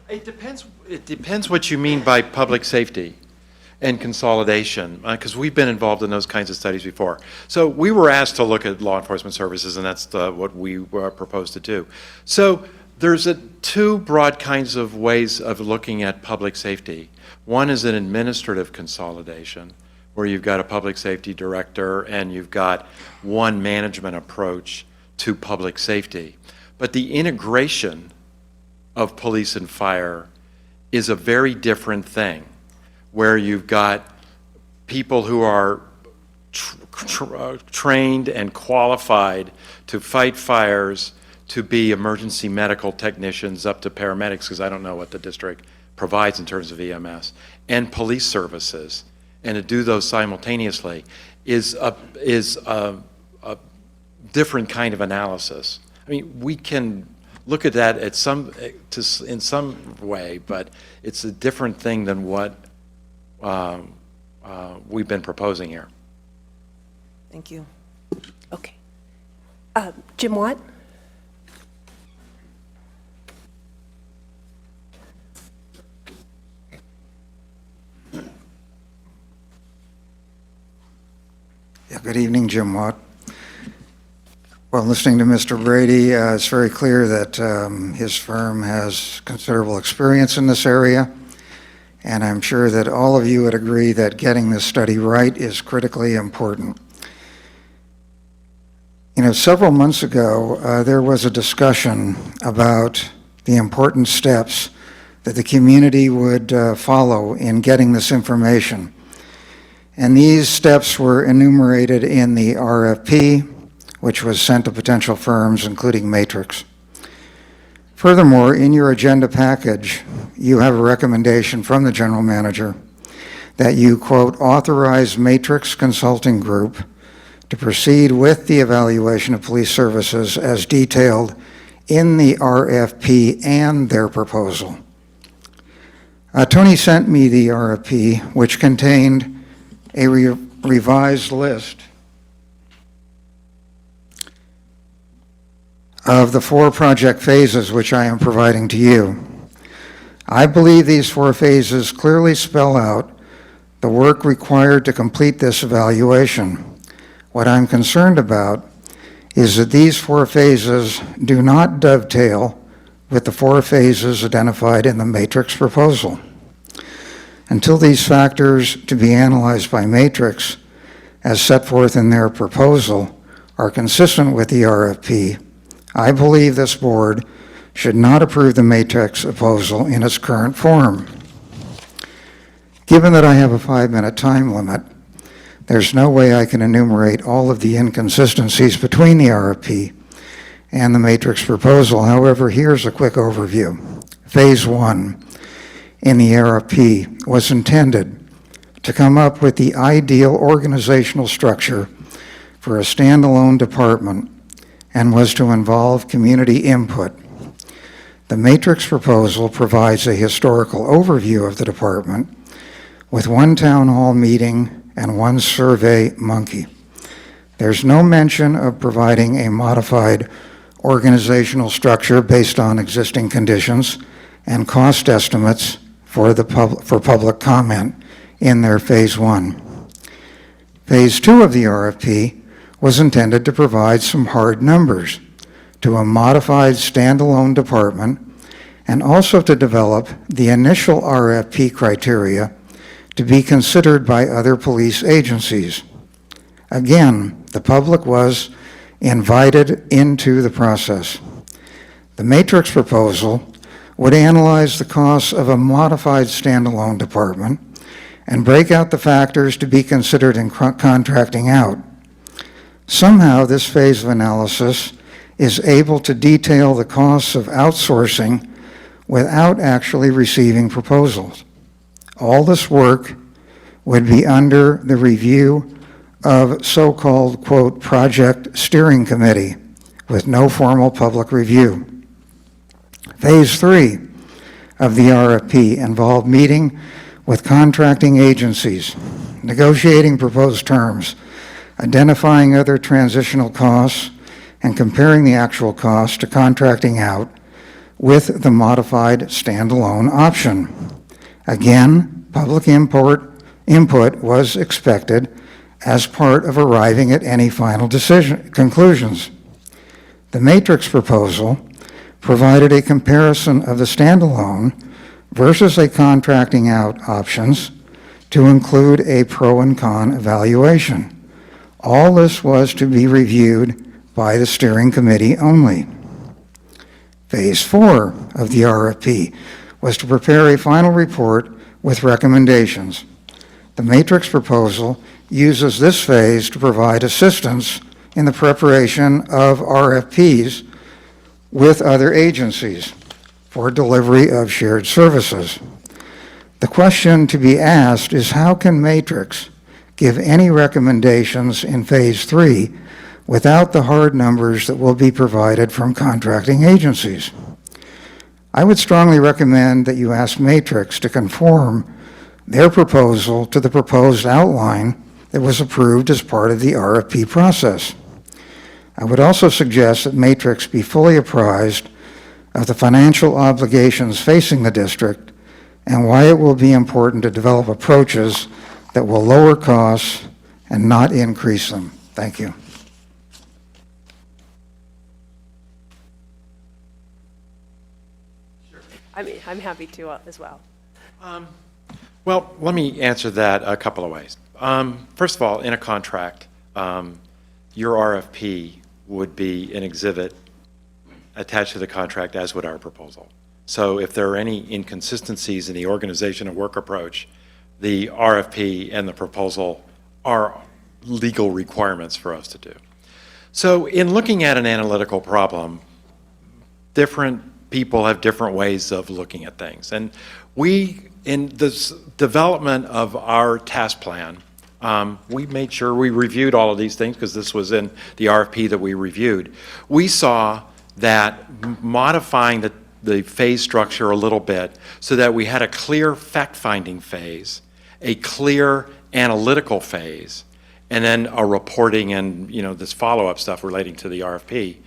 It depends what you mean by public safety and consolidation, because we've been involved in those kinds of studies before. So we were asked to look at law enforcement services, and that's what we proposed to do. So there's two broad kinds of ways of looking at public safety. One is an administrative consolidation, where you've got a public safety director and you've got one management approach to public safety. But the integration of police and fire is a very different thing, where you've got people who are trained and qualified to fight fires, to be emergency medical technicians up to paramedics, because I don't know what the district provides in terms of EMS, and police services, and to do those simultaneously is a different kind of analysis. I mean, we can look at that in some way, but it's a different thing than what we've been proposing here. Thank you. Okay. Jim Watt? Yeah, good evening, Jim Watt. Well, listening to Mr. Brady, it's very clear that his firm has considerable experience in this area, and I'm sure that all of you would agree that getting this study right is critically important. You know, several months ago, there was a discussion about the important steps that the community would follow in getting this information. And these steps were enumerated in the RFP, which was sent to potential firms, including Matrix. Furthermore, in your agenda package, you have a recommendation from the general manager that you, quote, authorize Matrix Consulting Group to proceed with the evaluation of police services as detailed in the RFP and their proposal. Tony sent me the RFP, which contained a revised list of the 4 project phases which I am providing to you. I believe these 4 phases clearly spell out the work required to complete this evaluation. What I'm concerned about is that these 4 phases do not dovetail with the 4 phases identified in the Matrix proposal. Until these factors to be analyzed by Matrix, as set forth in their proposal, are consistent with the RFP, I believe this board should not approve the Matrix proposal in its current form. Given that I have a 5-minute time limit, there's no way I can enumerate all of the inconsistencies between the RFP and the Matrix proposal. However, here's a quick overview. Phase 1 in the RFP was intended to come up with the ideal organizational structure for a standalone department and was to involve community input. The Matrix proposal provides a historical overview of the department with 1 town hall meeting and 1 survey monkey. There's no mention of providing a modified organizational structure based on existing conditions and cost estimates for public comment in their Phase 1. Phase 2 of the RFP was intended to provide some hard numbers to a modified standalone department and also to develop the initial RFP criteria to be considered by other police agencies. Again, the public was invited into the process. The Matrix proposal would analyze the costs of a modified standalone department and break out the factors to be considered in contracting out. Somehow, this phase of analysis is able to detail the costs of outsourcing without actually receiving proposals. All this work would be under the review of so-called, quote, project steering committee with no formal public review. Phase 3 of the RFP involved meeting with contracting agencies, negotiating proposed terms, identifying other transitional costs, and comparing the actual cost to contracting out with the modified standalone option. Again, public input was expected as part of arriving at any final conclusions. The matrix proposal provided a comparison of the standalone versus a contracting out options to include a pro and con evaluation. All this was to be reviewed by the steering committee only. Phase 4 of the RFP was to prepare a final report with recommendations. The matrix proposal uses this phase to provide assistance in the preparation of RFPs with other agencies for delivery of shared services. The question to be asked is, how can matrix give any recommendations in Phase 3 without the hard numbers that will be provided from contracting agencies? I would strongly recommend that you ask Matrix to conform their proposal to the proposed outline that was approved as part of the RFP process. I would also suggest that Matrix be fully apprised of the financial obligations facing the district and why it will be important to develop approaches that will lower costs and not increase them. Thank you. I mean, I'm happy to as well. Well, let me answer that a couple of ways. First of all, in a contract, your RFP would be an exhibit attached to the contract, as would our proposal. So if there are any inconsistencies in the organization and work approach, the RFP and the proposal are legal requirements for us to do. So in looking at an analytical problem, different people have different ways of looking at things. And we, in this development of our task plan, we made sure we reviewed all of these things because this was in the RFP that we reviewed. We saw that modifying the phase structure a little bit so that we had a clear fact-finding phase, a clear analytical phase, and then a reporting and, you know, this follow-up stuff relating to the RFP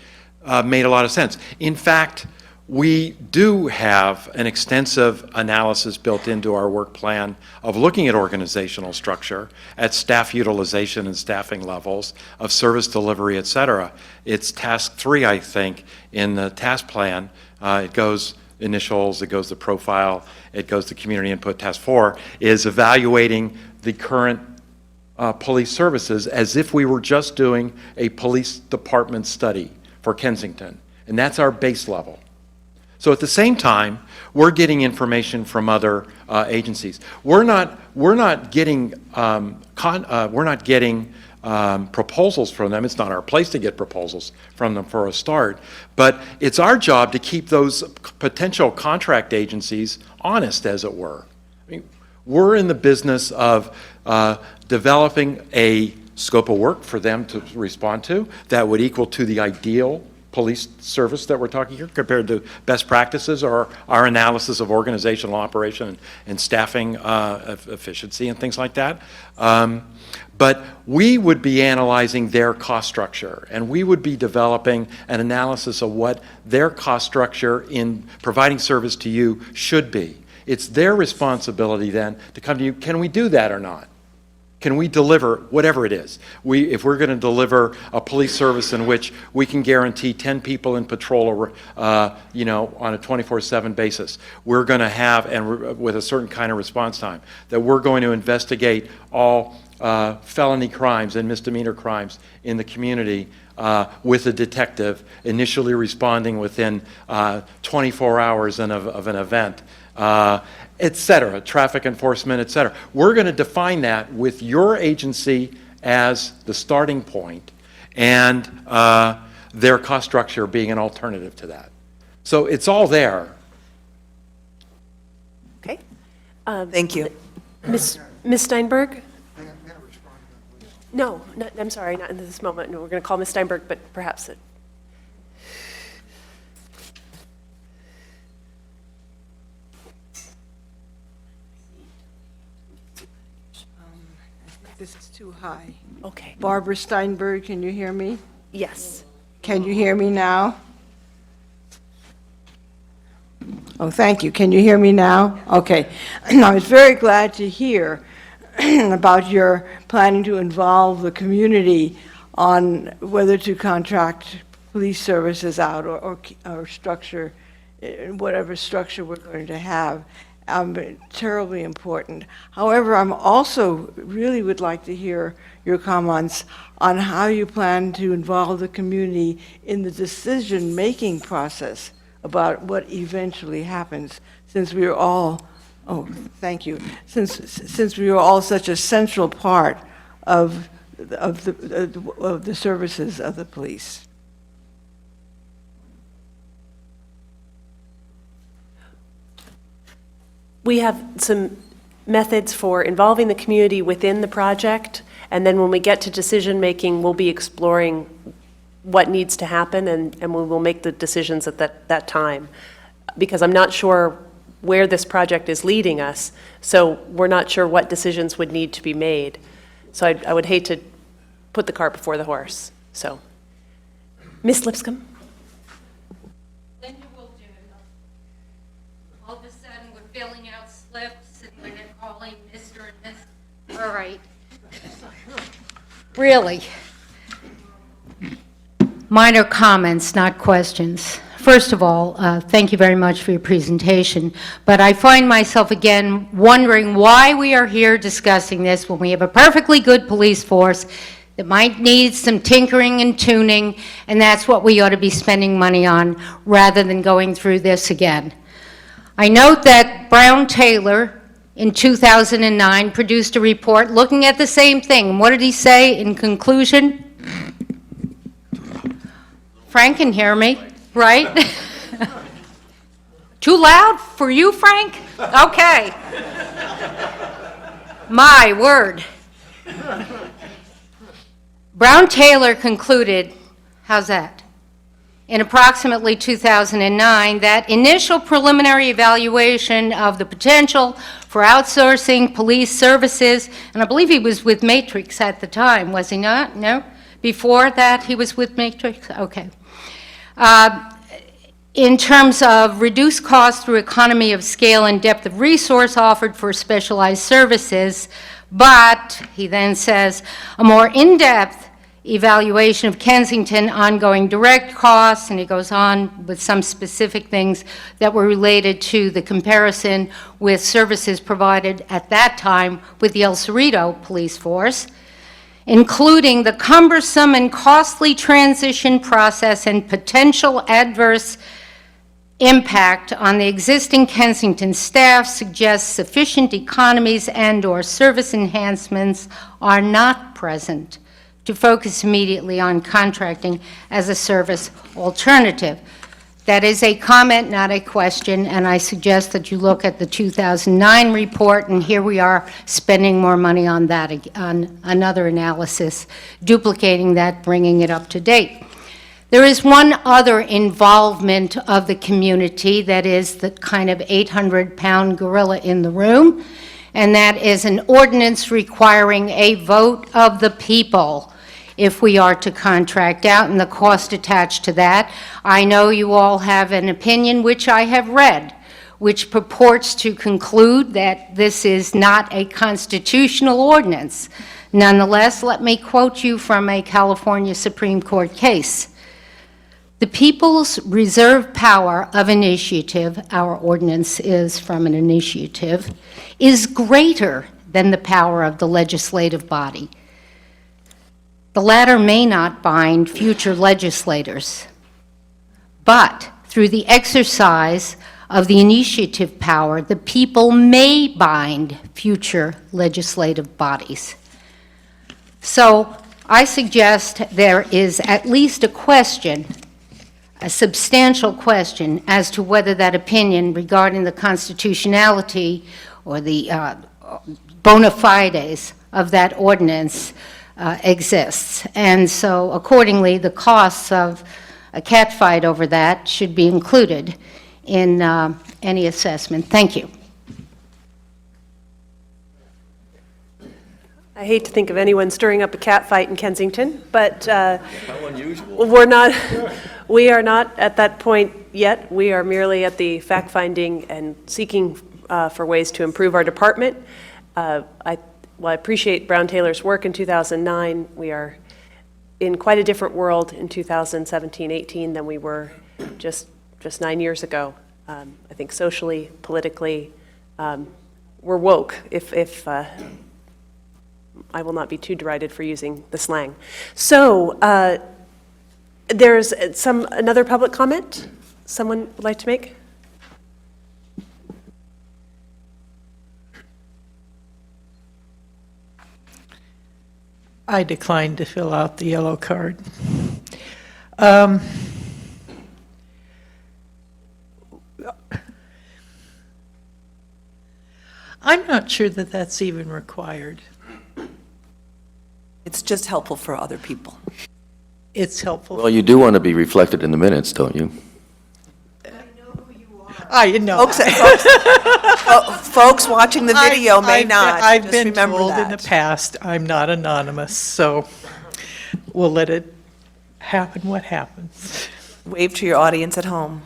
made a lot of sense. In fact, we do have an extensive analysis built into our work plan of looking at organizational structure, at staff utilization and staffing levels, of service delivery, et cetera. It's task 3, I think, in the task plan. It goes initials, it goes to profile, it goes to community input. Task 4 is evaluating the current police services as if we were just doing a police department study for Kensington. And that's our base level. So at the same time, we're getting information from other agencies. We're not getting proposals from them. It's not our place to get proposals from them for a start. But it's our job to keep those potential contract agencies honest, as it were. I mean, we're in the business of developing a scope of work for them to respond to that would equal to the ideal police service that we're talking here compared to best practices or our analysis of organizational operation and staffing efficiency and things like that. But we would be analyzing their cost structure, and we would be developing an analysis of what their cost structure in providing service to you should be. It's their responsibility then to come to you, can we do that or not? Can we deliver whatever it is? If we're going to deliver a police service in which we can guarantee 10 people in patrol, you know, on a 24/7 basis, we're going to have, and with a certain kind of response time, that we're going to investigate all felony crimes and misdemeanor crimes in the community with a detective initially responding within 24 hours of an event. Et cetera, traffic enforcement, et cetera. We're going to define that with your agency as the starting point, and their cost structure being an alternative to that. So it's all there. Okay. Thank you. Ms. Steinberg? No, I'm sorry, not in this moment. No, we're going to call Ms. Steinberg, but perhaps it. This is too high. Okay. Barbara Steinberg, can you hear me? Yes. Can you hear me now? Oh, thank you. Can you hear me now? Okay. I was very glad to hear about your planning to involve the community on whether to contract police services out or structure, whatever structure we're going to have. Terribly important. However, I'm also really would like to hear your comments on how you plan to involve the community in the decision-making process about what eventually happens, since we are all, oh, thank you, since we are all such a central part of the services of the police. We have some methods for involving the community within the project, and then when we get to decision-making, we'll be exploring what needs to happen, and we will make the decisions at that time. Because I'm not sure where this project is leading us, so we're not sure what decisions would need to be made. So I would hate to put the cart before the horse, so. Ms. Lipscomb? Linda will do it. All of a sudden, we're filling out slips and we're calling Mr. and Miss. All right. Really. Minor comments, not questions. First of all, thank you very much for your presentation, but I find myself again wondering why we are here discussing this when we have a perfectly good police force that might need some tinkering and tuning, and that's what we ought to be spending money on rather than going through this again. I note that Brown Taylor in 2009 produced a report looking at the same thing. What did he say in conclusion? Frank can hear me, right? Too loud for you, Frank? Okay. My word. Brown Taylor concluded, how's that? In approximately 2009, that initial preliminary evaluation of the potential for outsourcing police services, and I believe he was with Matrix at the time, was he not? No? Before that, he was with Matrix? Okay. In terms of reduced costs through economy of scale and depth of resource offered for specialized services, but, he then says, a more in-depth evaluation of Kensington ongoing direct costs, and he goes on with some specific things that were related to the comparison with services provided at that time with the El Cerrito police force, including the cumbersome and costly transition process and potential adverse impact on the existing Kensington staff, suggests sufficient economies and/or service enhancements are not present to focus immediately on contracting as a service alternative. That is a comment, not a question, and I suggest that you look at the 2009 report, and here we are spending more money on that, on another analysis, duplicating that, bringing it up to date. There is one other involvement of the community that is the kind of 800-pound gorilla in the room, and that is an ordinance requiring a vote of the people if we are to contract out, and the cost attached to that. I know you all have an opinion, which I have read, which purports to conclude that this is not a constitutional ordinance. Nonetheless, let me quote you from a California Supreme Court case. The people's reserved power of initiative, our ordinance is from an initiative, is greater than the power of the legislative body. The latter may not bind future legislators, but through the exercise of the initiative power, the people may bind future legislative bodies. So I suggest there is at least a question, a substantial question, as to whether that opinion regarding the constitutionality or the bona fides of that ordinance exists. And so accordingly, the costs of a catfight over that should be included in any assessment. Thank you. I hate to think of anyone stirring up a cat fight in Kensington, but How unusual. we are not at that point yet. We are merely at the fact-finding and seeking for ways to improve our department. I appreciate Brown Taylor's work in 2009. We are in quite a different world in 2017-18 than we were just 9 years ago. I think socially, politically, we're woke, if I will not be too derided for using the slang. So there's another public comment someone would like to make? I declined to fill out the yellow card. I'm not sure that that's even required. It's just helpful for other people. It's helpful. Well, you do want to be reflected in the minutes, don't you? I know. Folks watching the video may not. I've Just been remember told in that. the past, I'm not anonymous, so we'll let it happen what happens. Wave to your audience at home.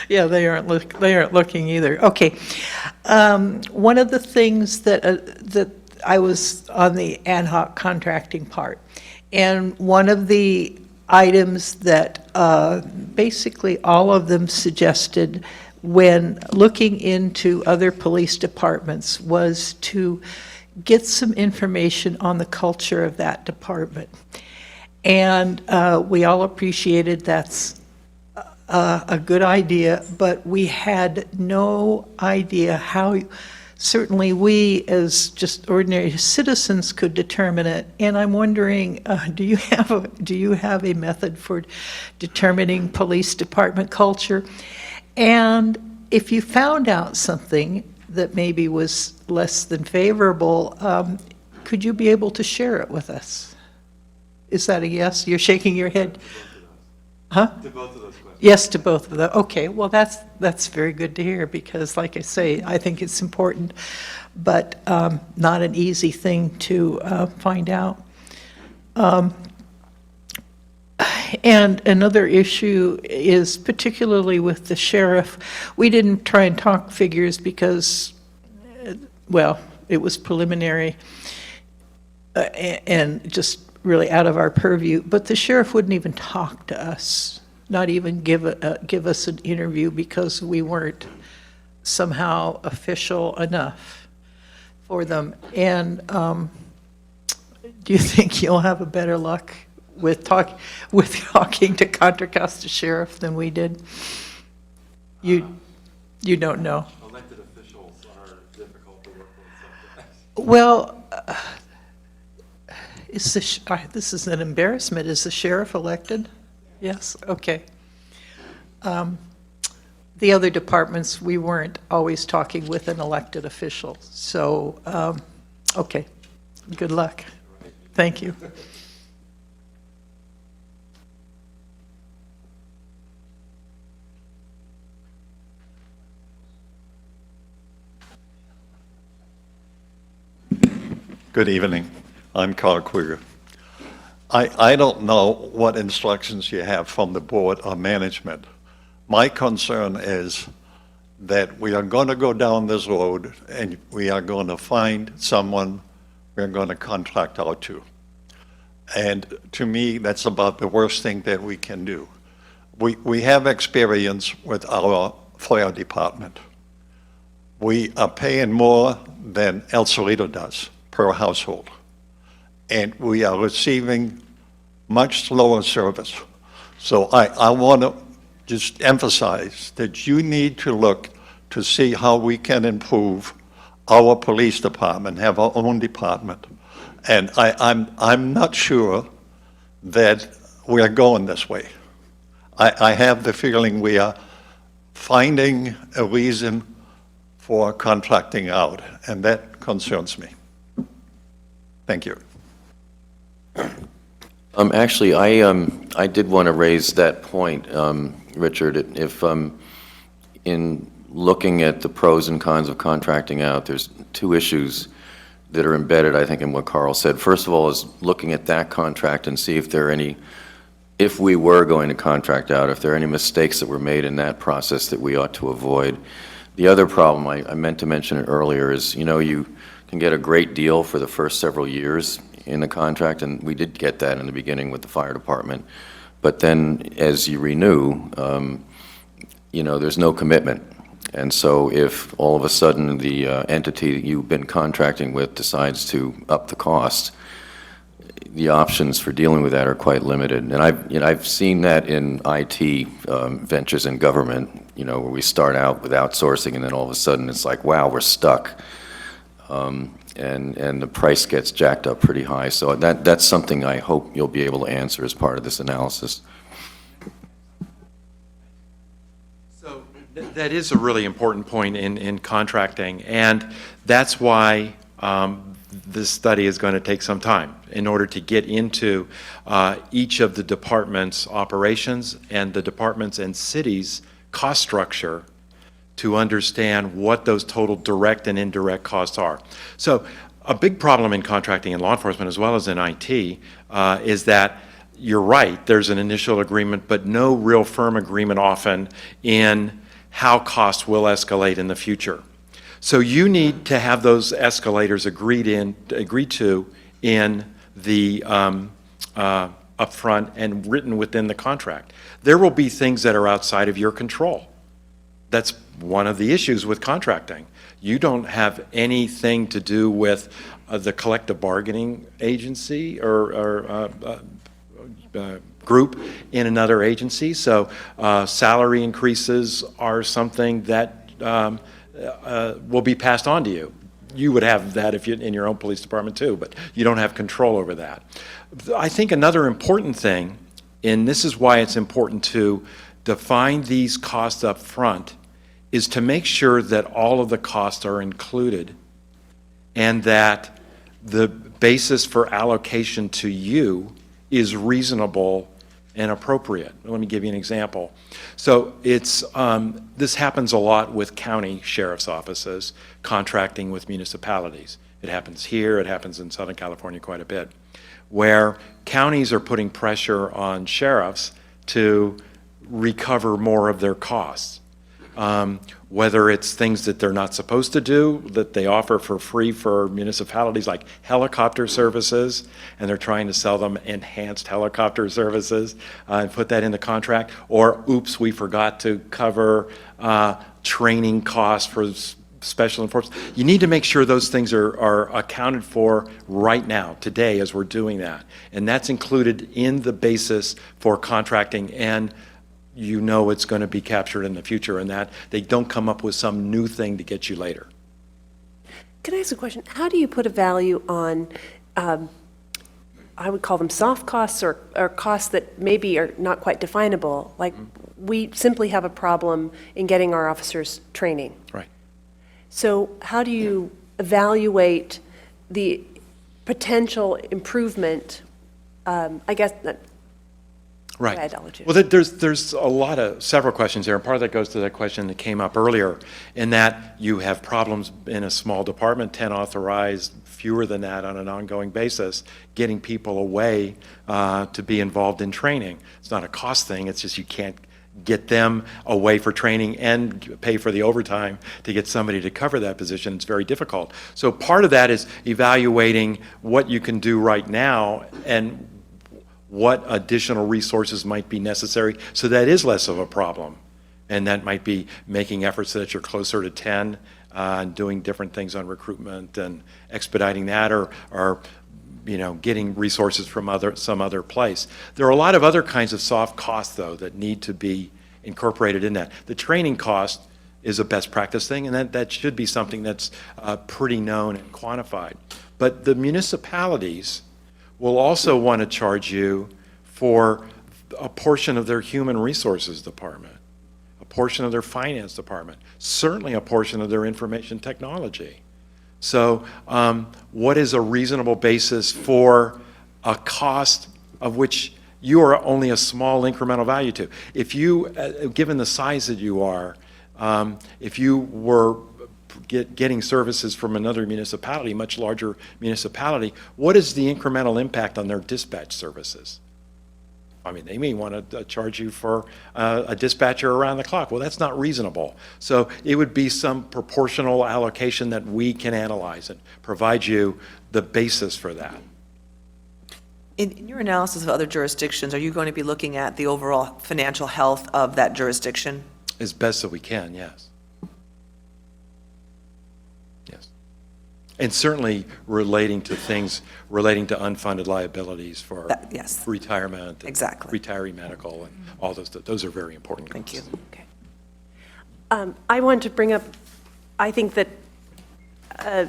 Yeah, they aren't looking either. Okay. One of the things that I was on the ad hoc contracting part, and one of the items that basically all of them suggested when looking into other police departments was to get some information on the culture of that department. And we all appreciated that's a good idea, but we had no idea how, certainly we as just ordinary citizens could determine it. And I'm wondering, do you have a method for determining police department culture? And if you found out something that maybe was less than favorable, could you be able to share it with us? Is that a yes? You're shaking your head? Huh? To both of those questions. Yes, to both of them. Okay, well, that's very good to hear, because like I say, I think it's important, but not an easy thing to find out. And another issue is particularly with the sheriff. We didn't try and talk figures because, well, it was preliminary and just really out of our purview, but the sheriff wouldn't even talk to us, not even give us an interview, because we weren't somehow official enough for them. And do you think you'll have a better luck with talking to Contra Costa Sheriff than we did? You don't know. Elected officials are difficult to work with sometimes. Well, this is an embarrassment. Is the sheriff elected? Yes, okay. The other departments, we weren't always talking with an elected official. So, okay, good luck. Thank you. Good evening. I'm Carl Krieger. I don't know what instructions you have from the board or management. My concern is that we are going to go down this road and we are going to find someone we're going to contract out to. And to me, that's about the worst thing that we can do. We have experience with our fire department. We are paying more than El Cerrito does per household. And we are receiving much slower service. So I want to just emphasize that you need to look to see how we can improve our police department, have our own department. And I'm not sure that we are going this way. I have the feeling we are finding a reason for contracting out, and that concerns me. Thank you. Actually, I did want to raise that point, Richard. If in looking at the pros and cons of contracting out, there's two issues that are embedded, I think, in what Carl said. First of all is looking at that contract and see if there are any, if we were going to contract out, if there are any mistakes that were made in that process that we ought to avoid. The other problem, I meant to mention it earlier, is, you know, you can get a great deal for the first several years in the contract, and we did get that in the beginning with the fire department. But then as you renew, you know, there's no commitment. And so if all of a sudden the entity that you've been contracting with decides to up the cost, the options for dealing with that are quite limited. And I've seen that in IT ventures in government, you know, where we start out with outsourcing and then all of a sudden it's like, wow, we're stuck. And the price gets jacked up pretty high. So that's something I hope you'll be able to answer as part of this analysis. So that is a really important point in contracting, and that's why this study is going to take some time in order to get into each of the departments' operations and the departments and cities' cost structure to understand what those total direct and indirect costs are. So a big problem in contracting in law enforcement as well as in IT is that you're right, there's an initial agreement, but no real firm agreement often in how costs will escalate in the future. So you need to have those escalators agreed to in the upfront and written within the contract. There will be things that are outside of your control. That's one of the issues with contracting. You don't have anything to do with the collective bargaining agency or group in another agency. So salary increases are something that will be passed on to you. You would have that if you're in your own police department too, but you don't have control over that. I think another important thing, and this is why it's important to define these costs up front, is to make sure that all of the costs are included and that the basis for allocation to you is reasonable and appropriate. Let me give you an example. So it's this happens a lot with county sheriff's offices contracting with municipalities. It happens here, it happens in Southern California quite a bit, where counties are putting pressure on sheriffs to recover more of their costs. Whether it's things that they're not supposed to do, that they offer for free for municipalities like helicopter services, and they're trying to sell them enhanced helicopter services and put that in the contract, or oops, we forgot to cover training costs for special enforcement. You need to make sure those things are accounted for right now, today, as we're doing that. And that's included in the basis for contracting, and you know it's going to be captured in the future, and that they don't come up with some new thing to get you later. Can I ask a question? How do you put a value on, I would call them soft costs or costs that maybe are not quite definable? Like, we simply have a problem in getting our officers training. Right. So how do you evaluate the potential improvement, I guess, Right. Go ahead, I'll let you. Well, there's several questions there, and part of that goes to that question that came up earlier, in that you have problems in a small department, 10 authorized, fewer than that on an ongoing basis, getting people away to be involved in training. It's not a cost thing, it's just you can't get them away for training and pay for the overtime to get somebody to cover that position. It's very difficult. So part of that is evaluating what you can do right now and what additional resources might be necessary so that is less of a problem. And that might be making efforts so that you're closer to 10, doing different things on recruitment and expediting that, or you know, getting resources from some other place. There are a lot of other kinds of soft costs, though, that need to be incorporated in that. The training cost is a best practice thing, and that should be something that's pretty known and quantified. But the municipalities will also want to charge you for a portion of their human resources department, a portion of their finance department, certainly a portion of their information technology. So what is a reasonable basis for a cost of which you are only a small incremental value to? If you, given the size that you are, if you were getting services from another municipality, much larger municipality, what is the incremental impact on their dispatch services? I mean, they may want to charge you for a dispatcher around the clock. Well, that's not reasonable. So it would be some proportional allocation that we can analyze and provide you the basis for that. In your analysis of other jurisdictions, are you going to be looking at the overall financial health of that jurisdiction? As best that we can, yes. Yes. And certainly relating to things, relating to unfunded liabilities for Yes. retirement. Exactly. Retiree medical and all those are very important. Thank you. Okay. I want to bring up, I think that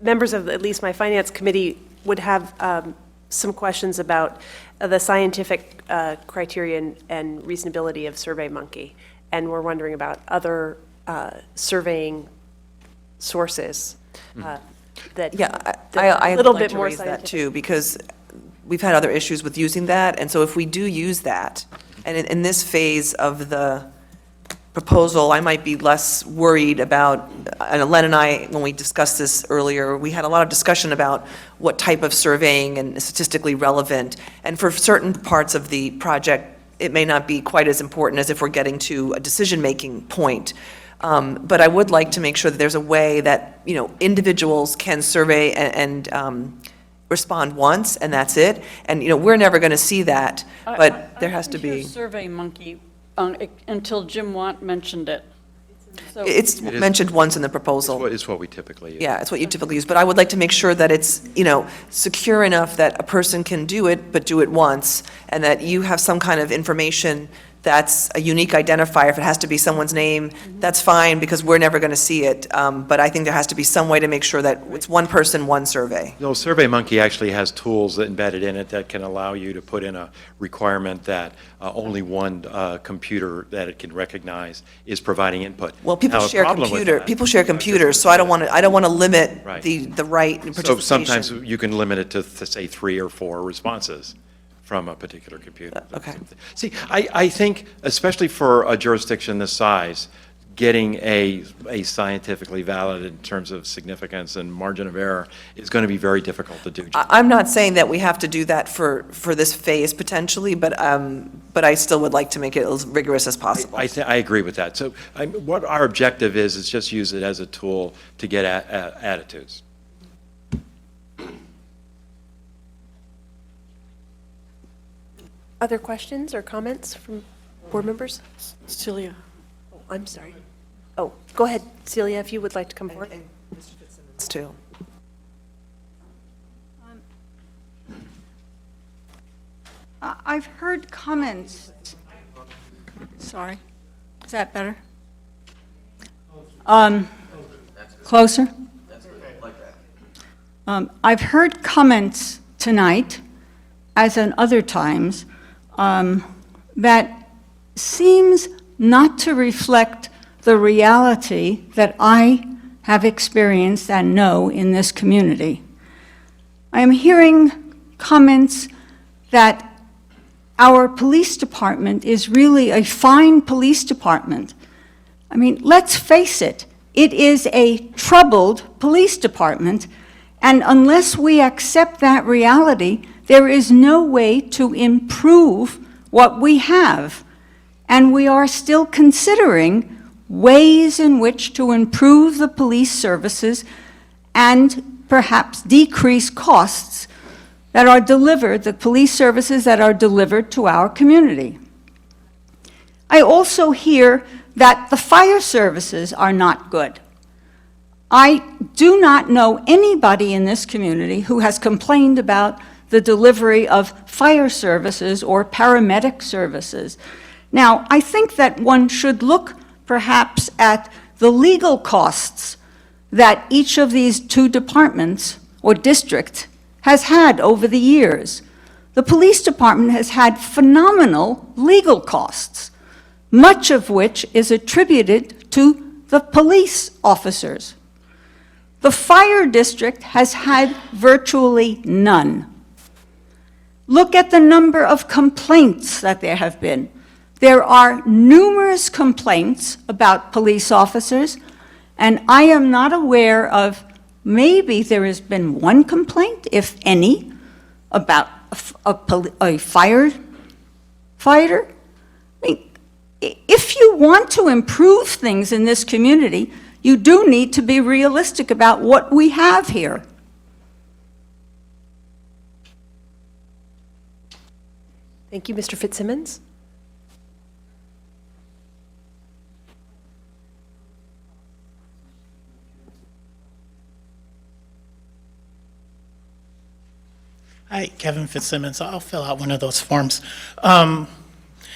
members of at least my finance committee would have some questions about the scientific criteria and reasonability of SurveyMonkey. And we're wondering about other surveying sources that I little like bit to more raise that scientific. too, because we've had other issues with using that, and so if we do use that, and in this phase of the proposal, I might be less worried about, and Len and I, when we discussed this earlier, we had a lot of discussion about what type of surveying and statistically relevant, and for certain parts of the project, it may not be quite as important as if we're getting to a decision-making point. But I would like to make sure that there's a way that, individuals can survey and respond once, and that's it. And, we're never going to see that, but there has to be. SurveyMonkey until Jim Watt mentioned it. So It's mentioned once in the proposal. It's what we typically use. Yeah, it's what you typically use, but I would like to make sure that it's, secure enough that a person can do it, but do it once, and that you have some kind of information that's a unique identifier. If it has to be someone's name, that's fine, because we're never going to see it. But I think there has to be some way to make sure that it's one person, one survey. No, SurveyMonkey actually has tools embedded in it that can allow you to put in a requirement that only one computer that it can recognize is providing input. Well, people Now, a share problem with computer, that- people share computers, so I don't want to limit Right. the right and So participation. sometimes you can limit it to, say, 3 or 4 responses from a particular computer. Okay. See, I think, especially for a jurisdiction this size, getting a scientifically valid in terms of significance and margin of error is going to be very difficult to do. I'm not saying that we have to do that for this phase potentially, but I still would like to make it as rigorous as possible. I agree with that. So what our objective is just use it as a tool to get attitudes. Other questions or comments from board members? Celia. Oh, I'm sorry. Oh, go ahead, Celia, if you would like to come forward. It's too. I've heard comments. Sorry, is that better? Closer? I've heard comments tonight, as in other times, that seems not to reflect the reality that I have experienced and know in this community. I am hearing comments that our police department is really a fine police department. I mean, let's face it, it is a troubled police department, and unless we accept that reality, there is no way to improve what we have. And we are still considering ways in which to improve the police services and perhaps decrease costs that are delivered, the police services that are delivered to our community. I also hear that the fire services are not good. I do not know anybody in this community who has complained about the delivery of fire services or paramedic services. Now, I think that one should look perhaps at the legal costs that each of these two departments or district has had over the years. The police department has had phenomenal legal costs, much of which is attributed to the police officers. The fire district has had virtually none. Look at the number of complaints that there have been. There are numerous complaints about police officers, and I am not aware of, maybe there has been one complaint, if any, about a firefighter. I mean, if you want to improve things in this community, you do need to be realistic about what we have here. Thank you, Mr. Fitzsimmons. Hi, Kevin Fitzsimmons. I'll fill out one of those forms.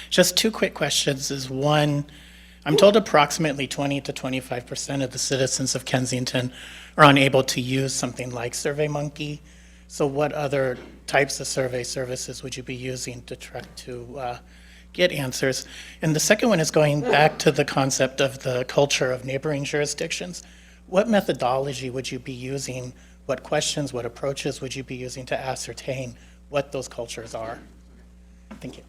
Just two quick questions. Is one, I'm told approximately 20 to 25% of the citizens of Kensington are unable to use something like SurveyMonkey. So what other types of survey services would you be using to try to get answers? And the second one is going back to the concept of the culture of neighboring jurisdictions. What methodology would you be using? What questions, what approaches would you be using to ascertain what those cultures are? Thank you.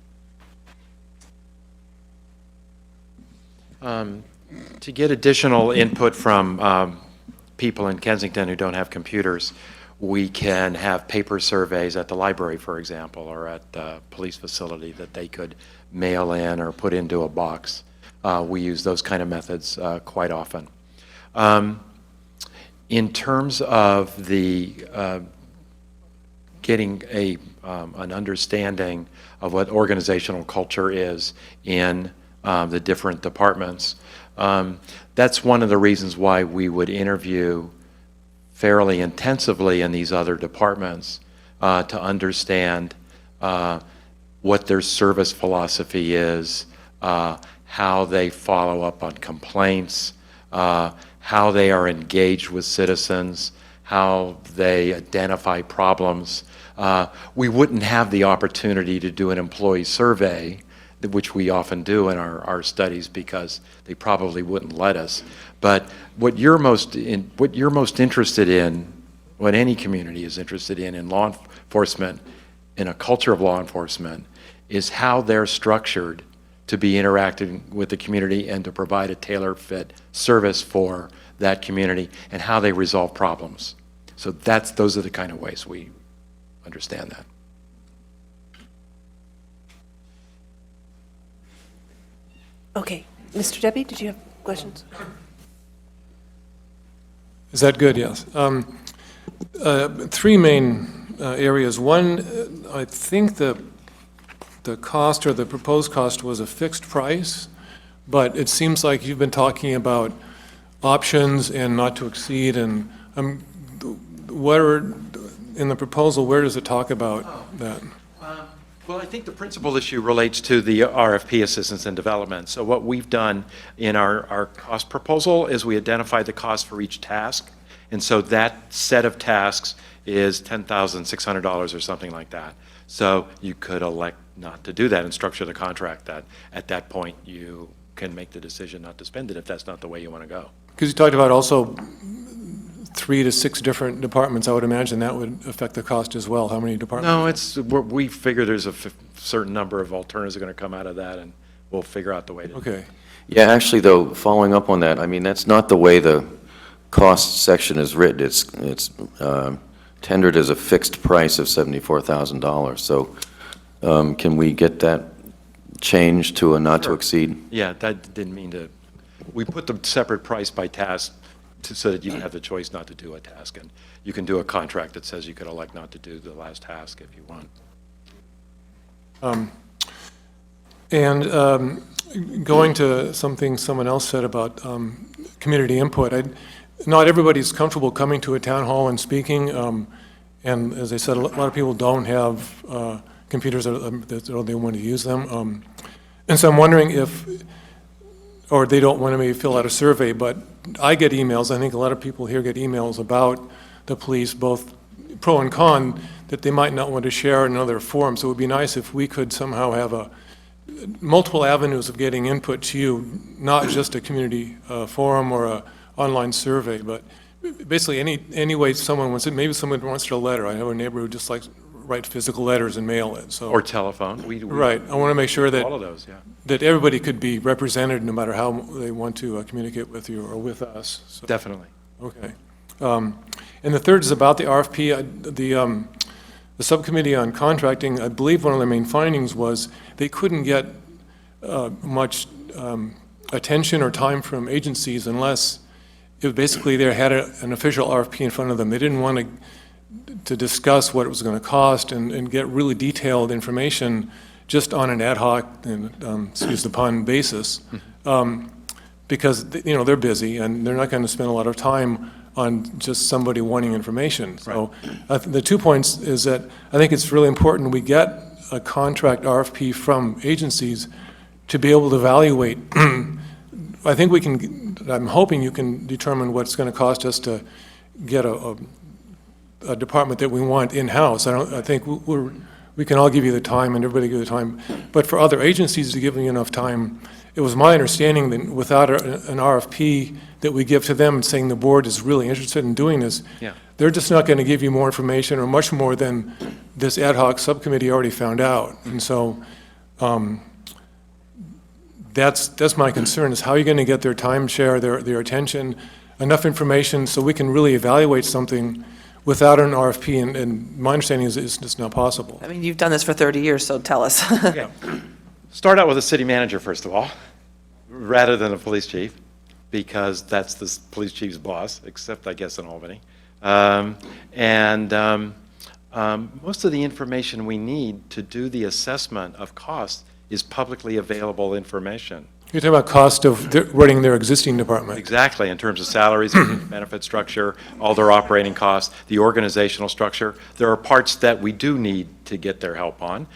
To get additional input from people in Kensington who don't have computers, we can have paper surveys at the library, for example, or at the police facility that they could mail in or put into a box. We use those kind of methods quite often. In terms of the getting an understanding of what organizational culture is in the different departments, that's one of the reasons why we would interview fairly intensively in these other departments to understand what their service philosophy is, how they follow up on complaints, how they are engaged with citizens, how they identify problems. We wouldn't have the opportunity to do an employee survey, which we often do in our studies because they probably wouldn't let us. But what you're most interested in, what any community is interested in law enforcement, in a culture of law enforcement, is how they're structured to be interacting with the community and to provide a tailor-fit service for that community and how they resolve problems. So those are the kind of ways we understand that. Okay. Mr. Debbie, did you have questions? Is that good? Yes. Three main areas. One, I think the cost or the proposed cost was a fixed price, but it seems like you've been talking about options and not to exceed, and in the proposal, where does it talk about that? Well, I think the principal issue relates to the RFP assistance and development. So what we've done in our cost proposal is we identify the cost for each task, and so that set of tasks is $10,600 or something like that. So you could elect not to do that and structure the contract that at that point you can make the decision not to spend it if that's not the way you want to go. Because you talked about also 3 to 6 different departments. I would imagine that would affect the cost as well. How many departments? No, we figure there's a certain number of alternatives that are going to come out of that, and we'll figure out the way to. Okay. Yeah, actually, though, following up on that, I mean, that's not the way the cost section is written. It's tendered as a fixed price of $74,000. So can we get that changed to a not to exceed? Yeah, that didn't mean to. We put the separate price by task so that you have the choice not to do a task. And you can do a contract that says you could elect not to do the last task if you want. Going to something someone else said about community input, not everybody's comfortable coming to a town hall and speaking. And as I said, a lot of people don't have computers that they want to use them. And so I'm wondering or they don't want to fill out a survey, but I get emails. I think a lot of people here get emails about the police, both pro and con that they might not want to share in other forums. So it would be nice if we could somehow have multiple avenues of getting input to you, not just a community forum or a online survey, but basically any way someone wants it. Maybe someone wants a letter. I have a neighbor who just likes write physical letters and mail it. So Or telephone. right. I want to make sure that all of those, yeah. that everybody could be represented no matter how they want to communicate with you or with us. So, Definitely. okay. And the third is about the RFP. The subcommittee on contracting, I believe one of the main findings was they couldn't get much attention or time from agencies unless it basically they had an official RFP in front of them. They didn't want to discuss what it was going to cost and get really detailed information just on an ad hoc, excuse the pun, basis, because they're busy and they're not going to spend a lot of time on just somebody wanting information. So the 2 points is that I think it's really important we get a contract RFP from agencies to be able to evaluate. I think we can, I'm hoping you can determine what it's going to cost us to get a department that we want in-house. I think we can all give you the time and everybody give the time. But for other agencies to give you enough time, it was my understanding that without an RFP that we give to them and saying the board is really interested in doing this, they're just not going to give you more information or much more than this ad hoc subcommittee already found out. And so that's my concern, is how are you going to get their time share, their attention, enough information so we can really evaluate something without an RFP, and my understanding is it's just not possible. I mean, you've done this for 30 years, so tell us. Yeah. Start out with a city manager, first of all, rather than a police chief, because that's the police chief's boss, except, I guess, in Albany. Most of the information we need to do the assessment of cost is publicly available information. You're talking about cost of running their existing department. Exactly, in terms of salaries, benefit structure, all their operating costs, the organizational structure. There are parts that we do need to get their help on,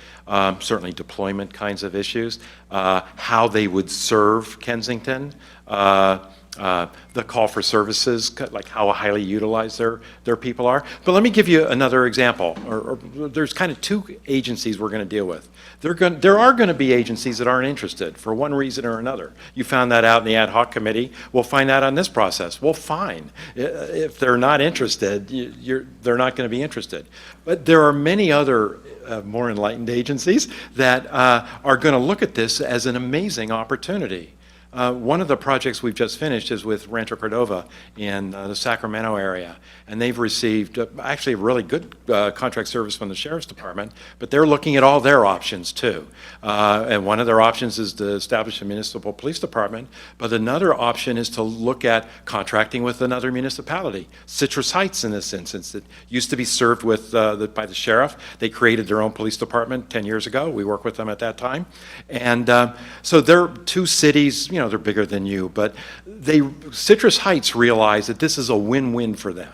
certainly deployment kinds of issues, how they would serve Kensington, the call for services, like how highly utilized their people are. But let me give you another example. There's kind of two agencies we're going to deal with. There are going to be agencies that aren't interested for one reason or another. You found that out in the ad hoc committee. We'll find out on this process. Well, fine. If they're not interested, they're not going to be interested. But there are many other more enlightened agencies that are going to look at this as an amazing opportunity. One of the projects we've just finished is with Rancho Cordova in the Sacramento area, and they've received actually a really good contract service from the Sheriff's Department, but they're looking at all their options too. And one of their options is to establish a municipal police department, but another option is to look at contracting with another municipality. Citrus Heights, in this instance, it used to be served with by the sheriff. They created their own police department 10 years ago. We worked with them at that time. And so they're two cities, they're bigger than you, but Citrus Heights realize that this is a win-win for them,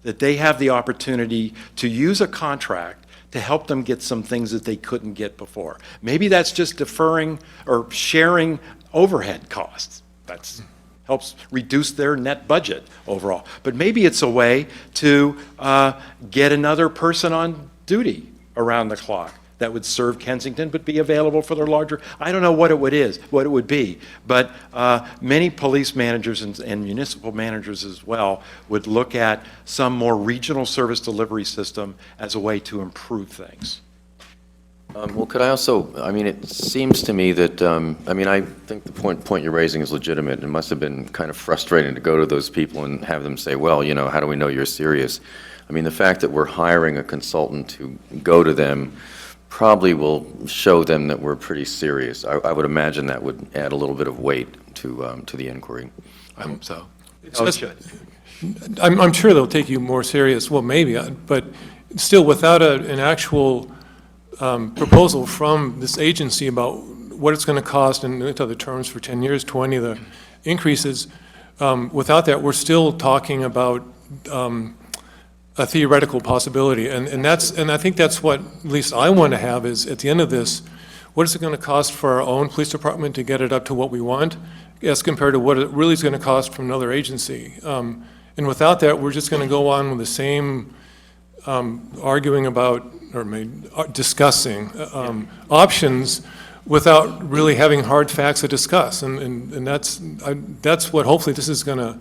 that they have the opportunity to use a contract to help them get some things that they couldn't get before. Maybe that's just deferring or sharing overhead costs. That helps reduce their net budget overall. But maybe it's a way to get another person on duty around the clock that would serve Kensington but be available for their larger, I don't know what it would be, but many police managers and municipal managers as well would look at some more regional service delivery system as a way to improve things. Well, could I also, it seems to me that, I think the point you're raising is legitimate. It must have been kind of frustrating to go to those people and have them say, well, how do we know you're serious? The fact that we're hiring a consultant to go to them probably will show them that we're pretty serious. I would imagine that would add a little bit of weight to the inquiry. I hope so. I'm sure they'll take you more serious. Well, maybe, but still, without an actual proposal from this agency about what it's going to cost and the terms for 10 years, 20, the increases, without that, we're still talking about a theoretical possibility, and I think that's what at least I want to have is at the end of this, what is it going to cost for our own police department to get it up to what we want, as compared to what it really is going to cost from another agency. And without that, we're just going to go on with the same arguing about, or discussing options without really having hard facts to discuss. And that's what hopefully this is going to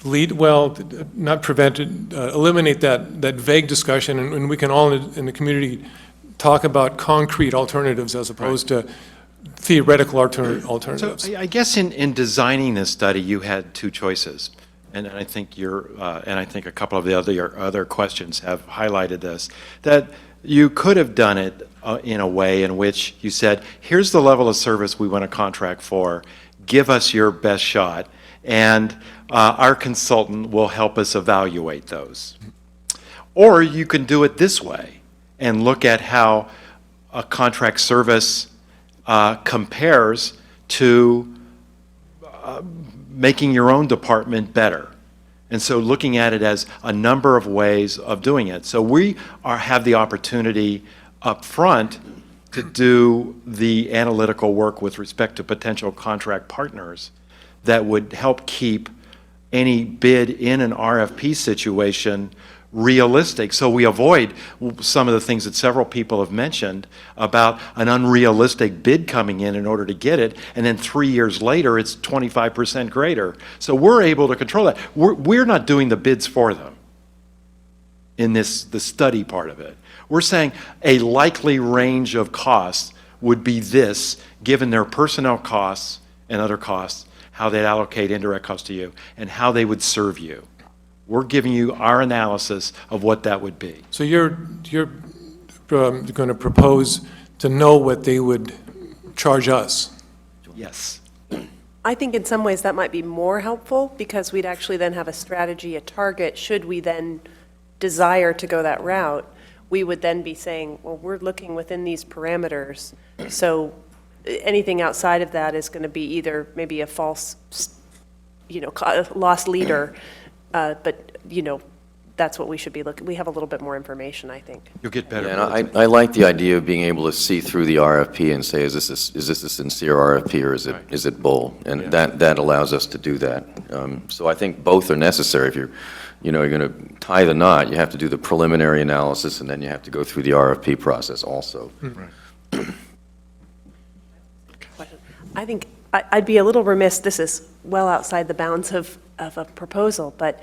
lead, well, not prevent it, eliminate that vague discussion, and we can all in the community talk about concrete alternatives as opposed to theoretical alternatives. So I guess in designing this study, you had two choices. And I think and I think a couple of the other questions have highlighted this, that you could have done it in a way in which you said, here's the level of service we want to contract for, give us your best shot, and our consultant will help us evaluate those. Or you can do it this way and look at how a contract service compares to making your own department better. And so looking at it as a number of ways of doing it. So we have the opportunity up front to do the analytical work with respect to potential contract partners that would help keep any bid in an RFP situation realistic, so we avoid some of the things that several people have mentioned about an unrealistic bid coming in order to get it, and then 3 years later it's 25% greater. So we're able to control that. We're not doing the bids for them in the study part of it. We're saying a likely range of costs would be this, given their personnel costs and other costs, how they'd allocate indirect costs to you, and how they would serve you. We're giving you our analysis of what that would be. So you're going to propose to know what they would charge us? Yes. I think in some ways that might be more helpful, because we'd actually then have a strategy, a target. Should we then desire to go that route, we would then be saying, well, we're looking within these parameters. So anything outside of that is going to be either maybe a false, lost leader, but, that's what we should be looking. We have a little bit more information, I think. You'll get better. Yeah, and I like the idea of being able to see through the RFP and say, is this a sincere RFP or is it bull? And that allows us to do that. So I think both are necessary. If you're going to tie the knot, you have to do the preliminary analysis, and then you have to go through the RFP process also. Right. I think I'd be a little remiss, this is well outside the bounds of a proposal, but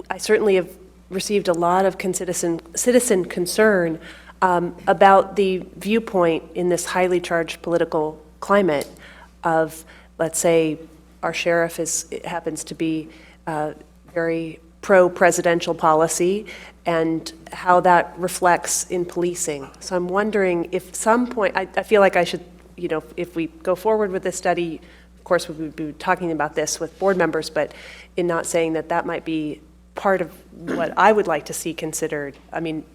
I certainly have received a lot of citizen concern about the viewpoint in this highly charged political climate of, let's say, our sheriff happens to be very pro-presidential policy, and how that reflects in policing. So I'm wondering if some point, I feel like I should, if we go forward with this study, of course we would be talking about this with board members, but in not saying that might be part of what I would like to see considered. I mean,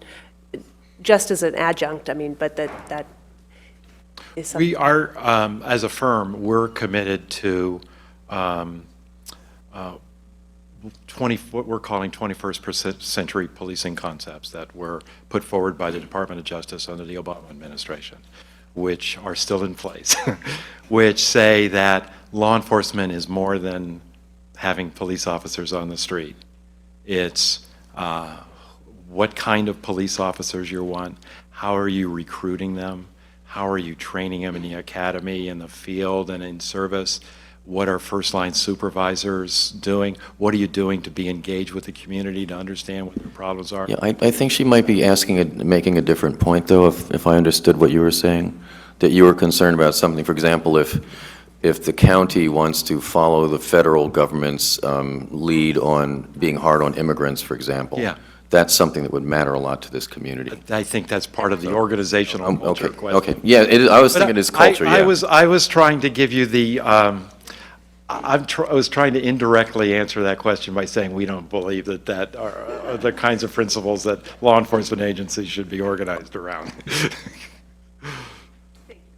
just as an adjunct, but that is something. We are, as a firm, we're committed to what we're calling 21st century policing concepts that were put forward by the Department of Justice under the Obama administration, which are still in place, which say that law enforcement is more than having police officers on the street. It's what kind of police officers you want, how are you recruiting them, how are you training them in the academy, in the field, and in service. What are first-line supervisors doing? What are you doing to be engaged with the community, to understand what their problems are? Yeah, I think she might be making a different point, though, if I understood what you were saying, that you were concerned about something. For example, if the county wants to follow the federal government's lead on being hard on immigrants, for example, yeah, that's something that would matter a lot to this community. I think that's part of the organizational culture question. Okay, yeah, I was thinking it's culture, yeah. I was trying to give you the, I was trying to indirectly answer that question by saying we don't believe that are the kinds of principles that law enforcement agencies should be organized around.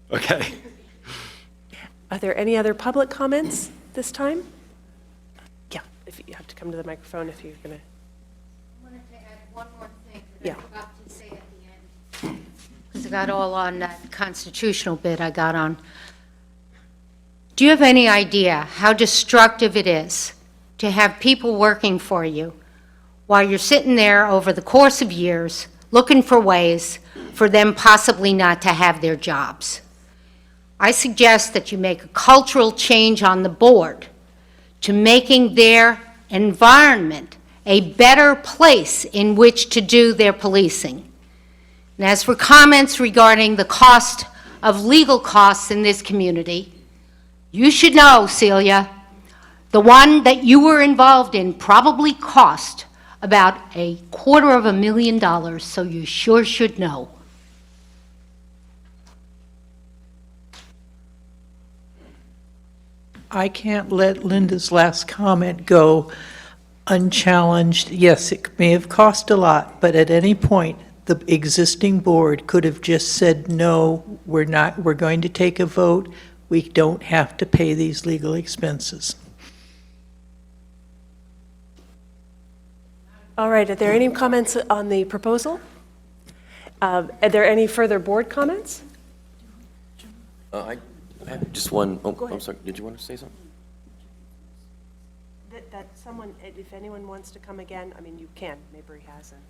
Okay. Are there any other public comments this time? Yeah, if you have to come to the microphone if you're going to. I wanted to add one more thing that I forgot to say at the end, because I got all on that constitutional bit I got on. Do you have any idea how destructive it is to have people working for you while you're sitting there over the course of years looking for ways for them possibly not to have their jobs. I suggest that you make a cultural change on the board to making their environment a better place in which to do their policing. And as for comments regarding the cost of legal costs in this community, you should know, Celia, the one that you were involved in probably cost about $250,000, so you sure should know. I can't let Linda's last comment go unchallenged. Yes, it may have cost a lot, but at any point, the existing board could have just said, no, we're going to take a vote. We don't have to pay these legal expenses. All right, are there any comments on the proposal? Are there any further board comments? I have just one. Oh, Go ahead. I'm sorry. Did you want to say something? That someone, if anyone wants to come again, I mean, you can. Maybe he hasn't.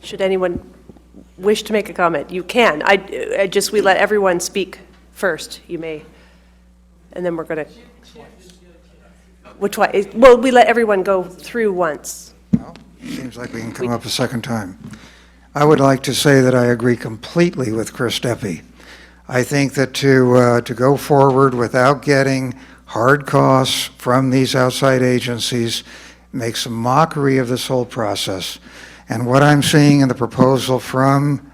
Should anyone wish to make a comment, you can. We let everyone speak first. You may, and then we're going to. Which one? Well, we let everyone go through once. Seems like we can come up a second time. I would like to say that I agree completely with Chris Deppe. I think that to go forward without getting hard costs from these outside agencies makes a mockery of this whole process. And what I'm seeing in the proposal from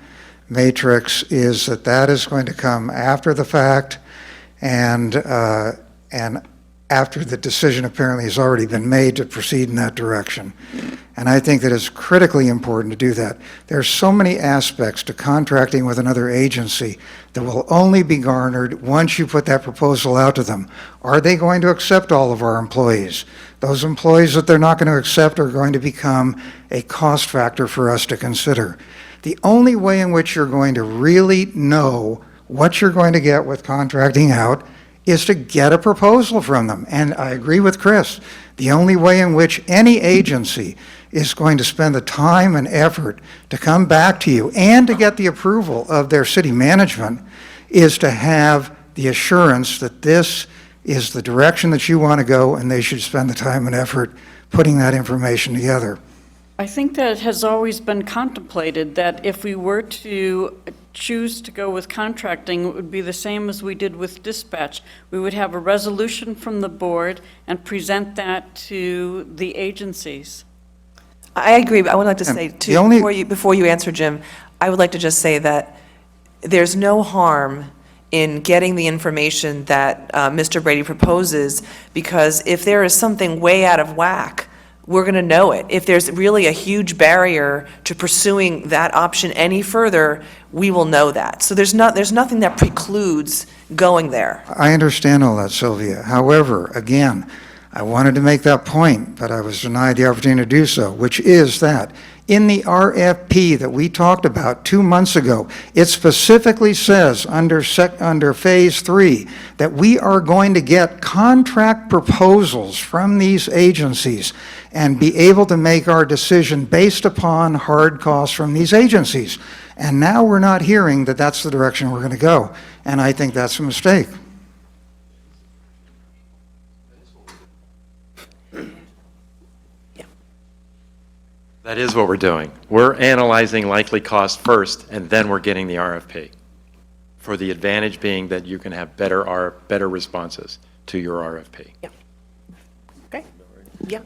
Matrix is that that is going to come after the fact and after the decision apparently has already been made to proceed in that direction. And I think that it's critically important to do that. There are so many aspects to contracting with another agency that will only be garnered once you put that proposal out to them. Are they going to accept all of our employees? Those employees that they're not going to accept are going to become a cost factor for us to consider. The only way in which you're going to really know what you're going to get with contracting out is to get a proposal from them. And I agree with Chris. The only way in which any agency is going to spend the time and effort to come back to you and to get the approval of their city management is to have the assurance that this is the direction that you want to go, and they should spend the time and effort putting that information together. I think that it has always been contemplated that if we were to choose to go with contracting, it would be the same as we did with dispatch. We would have a resolution from the board and present that to the agencies. I agree, but I would like to say, too, before you answer, Jim, I would like to just say that there's no harm in getting the information that Mr. Brady proposes, because if there is something way out of whack, we're going to know it. If there's really a huge barrier to pursuing that option any further, we will know that. So there's nothing that precludes going there. I understand all that, Sylvia. However, again, I wanted to make that point, but I was denied the opportunity to do so, which is that in the RFP that we talked about 2 months ago, it specifically says under Phase 3 that we are going to get contract proposals from these agencies and be able to make our decision based upon hard costs from these agencies. And now we're not hearing that that's the direction we're going to go. And I think that's a mistake. That is what we're doing. We're analyzing likely cost first, and then we're getting the RFP, for the advantage being that you can have better responses to your RFP. Yeah. Okay. Yeah.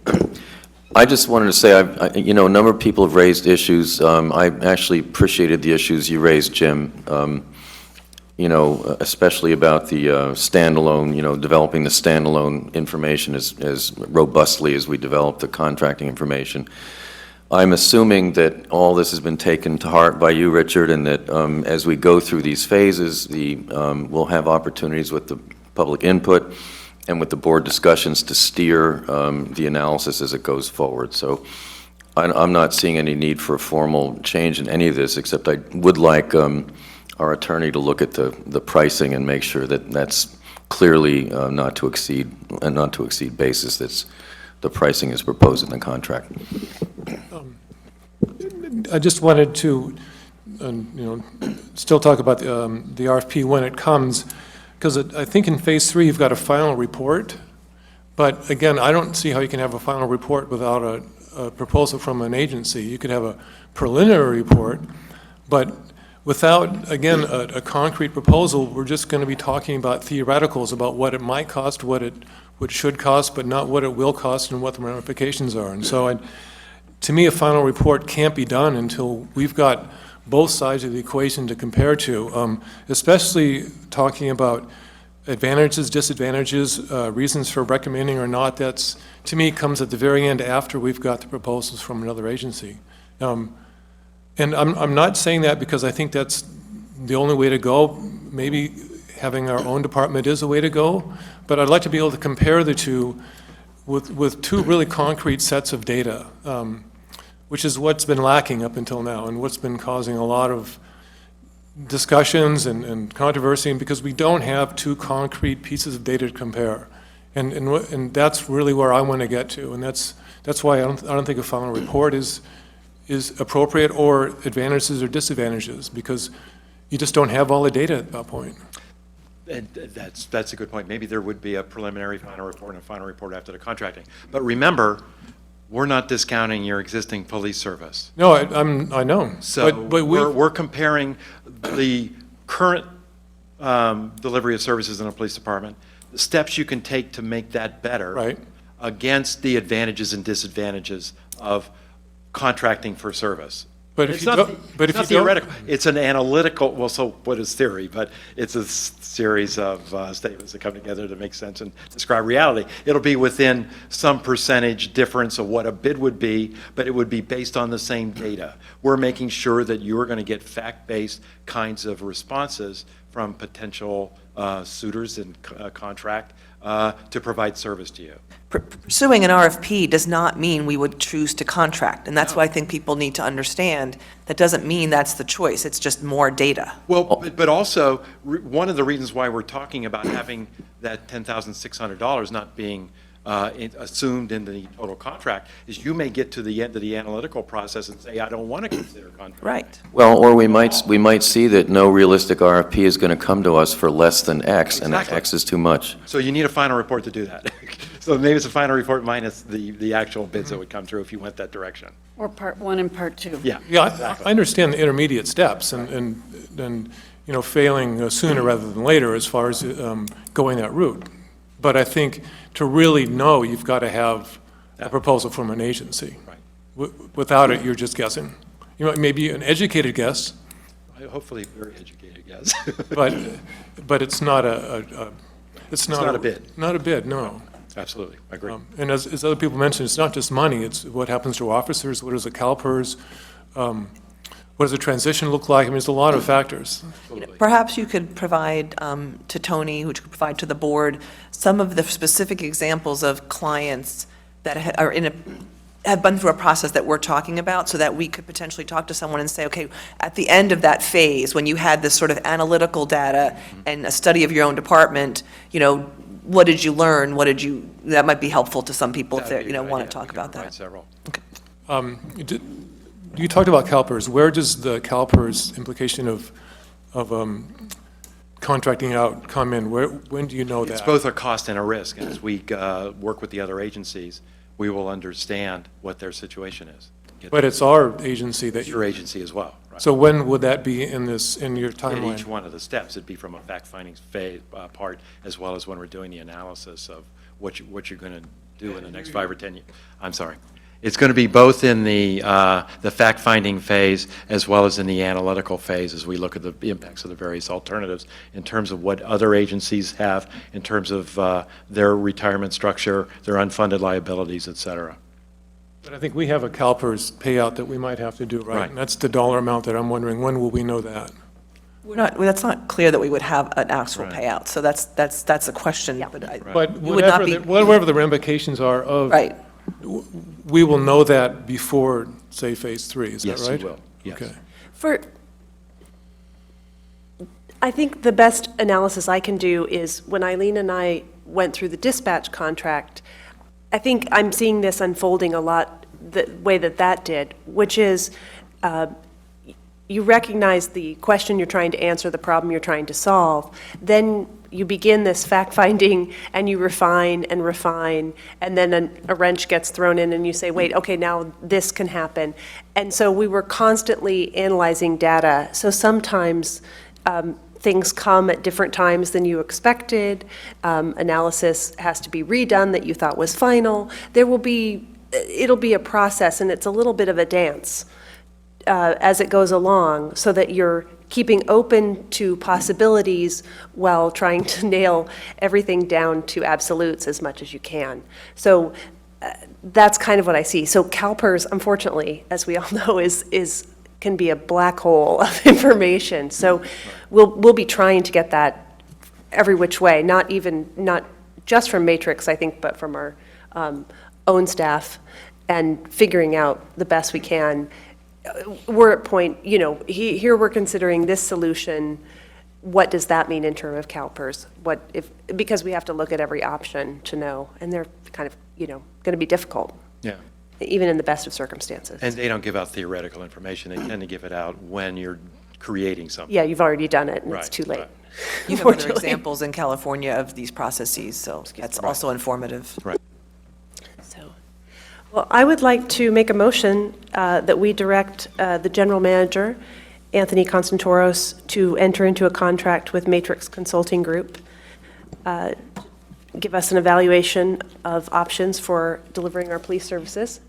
I just wanted to say, a number of people have raised issues. I actually appreciated the issues you raised, Jim, especially about the standalone, developing the standalone information as robustly as we develop the contracting information. I'm assuming that all this has been taken to heart by you, Richard, and that as we go through these phases, we'll have opportunities with the public input and with the board discussions to steer the analysis as it goes forward. So I'm not seeing any need for a formal change in any of this, except I would like our attorney to look at the pricing and make sure that that's clearly not to exceed basis that's the pricing is proposed in the contract. I just wanted to, still talk about the RFP when it comes, because I think in Phase 3, you've got a final report. But again, I don't see how you can have a final report without a proposal from an agency. You could have a preliminary report, but without, again, a concrete proposal, we're just going to be talking about theoreticals about what it might cost, what it should cost, but not what it will cost and what the ramifications are. And so to me, a final report can't be done until we've got both sides of the equation to compare to, especially talking about advantages, disadvantages, reasons for recommending or not. That's, to me, comes at the very end after we've got the proposals from another agency. And I'm not saying that because I think that's the only way to go. Maybe having our own department is a way to go, but I'd like to be able to compare the two with two really concrete sets of data, which is what's been lacking up until now and what's been causing a lot of discussions and controversy, and because we don't have two concrete pieces of data to compare. And that's really where I want to get to, and that's why I don't think a final report is appropriate, or advantages or disadvantages, because you just don't have all the data at that point. And that's a good point. Maybe there would be a preliminary final report and a final report after the contracting. But remember, we're not discounting your existing police service. No, I know. So but we're comparing the current delivery of services in a police department, the steps you can take to make that better, right, against the advantages and disadvantages of contracting for service. But if you don't, but if you theoretical, it's an analytical. Well, so what is theory? But it's a series of statements that come together to make sense and describe reality. It'll be within some percentage difference of what a bid would be, but it would be based on the same data. We're making sure that you're going to get fact-based kinds of responses from potential suitors in contract to provide service to you. Pursuing an RFP does not mean we would choose to contract, and that's what I think people need to understand. That doesn't mean that's the choice, it's just more data. Well, but also, one of the reasons why we're talking about having that $10,600 not being assumed in the total contract is you may get to the end of the analytical process and say, I don't want to consider contract. Right. Well, or we might see that no realistic RFP is going to come to us for less than X, and X is too much. So you need a final report to do that. So maybe it's a final report minus the actual bids that would come through if you went that direction. Or Part 1 and Part 2. Yeah. Yeah, exactly. I understand the intermediate steps and failing sooner rather than later as far as going that route. But I think to really know, you've got to have a proposal from an agency. Right. Without it, you're just guessing. Maybe an educated guess. Hopefully, very educated guess. but it's not it's not a bid. Not a bid, no. Absolutely, I agree. And as other people mentioned, it's not just money. It's what happens to officers. What is the CalPERS? What does the transition look like? I mean, there's a lot of factors. Perhaps you could provide to Tony, who could provide to the board, some of the specific examples of clients that have been through a process that we're talking about, so that we could potentially talk to someone and say, okay, at the end of that phase, when you had this sort of analytical data and a study of your own department, what did you learn? That might be helpful to some people if they want to talk about that. Several. Okay. You talked about CalPERS. Where does the CalPERS implication of contracting out come in? When do you know that? It's both a cost and a risk. And as we work with the other agencies, we will understand what their situation is. But it's our agency that... It's your agency as well. Right? So when would that be in your timeline? In each one of the steps, it'd be from a fact-finding phase part, as well as when we're doing the analysis of what you're going to do in the next 5 or 10 years. I'm sorry. It's going to be both in the fact-finding phase as well as in the analytical phase as we look at the impacts of the various alternatives in terms of what other agencies have, in terms of their retirement structure, their unfunded liabilities, et cetera. But I think we have a CalPERS payout that we might have to do, right? Right. And that's the dollar amount that I'm wondering, when will we know that? That's not clear that we would have an actual Right. payout, so that's a question. Yeah. But you would not whatever the ramifications are of... Right. We will know that before, say, Phase 3, is that right? Yes, you will. Yes. Okay. I think the best analysis I can do is when Eileen and I went through the dispatch contract, I think I'm seeing this unfolding a lot the way that did, which is you recognize the question you're trying to answer, the problem you're trying to solve, then you begin this fact-finding and you refine, and then a wrench gets thrown in and you say, wait, okay, now this can happen. And so we were constantly analyzing data. So sometimes things come at different times than you expected. Analysis has to be redone that you thought was final. It'll be a process, and it's a little bit of a dance as it goes along, so that you're keeping open to possibilities while trying to nail everything down to absolutes as much as you can. So that's kind of what I see. So CalPERS, unfortunately, as we all know, can be a black hole of information. So we'll be trying to get that every which way, not just from Matrix, I think, but from our own staff, and figuring out the best we can. We're at point, here we're considering this solution. What does that mean in terms of CalPERS? Because we have to look at every option to know, and they're kind of, going to be difficult. Yeah. Even in the best of circumstances. And they don't give out theoretical information. They tend to give it out when you're creating something. Yeah, you've already done it, and it's Right, too late. right. You have other examples in California of these processes, so that's also informative. Right. Well, I would like to make a motion that we direct the general manager, Anthony Constantoros, to enter into a contract with Matrix Consulting Group, give us an evaluation of options for delivering our police services.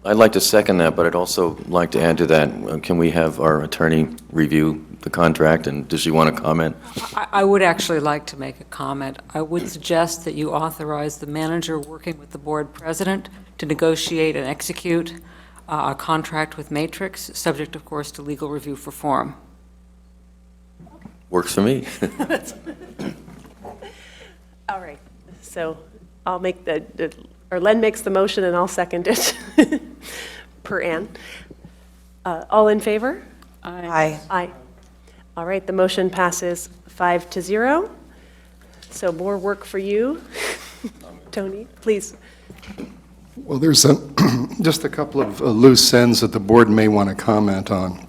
I'd like to second that, but I'd also like to add to that, can we have our attorney review the contract, and does she want to comment? I would actually like to make a comment. I would suggest that you authorize the manager working with the board president to negotiate and execute a contract with Matrix, subject, of course, to legal review for form. Works for me. All right, so I'll make or Len makes the motion and I'll second it, per Ann. All in favor? Aye. Aye. All right, the motion passes 5-0. So more work for you. Tony, please. Well, there's just a couple of loose ends that the board may want to comment on.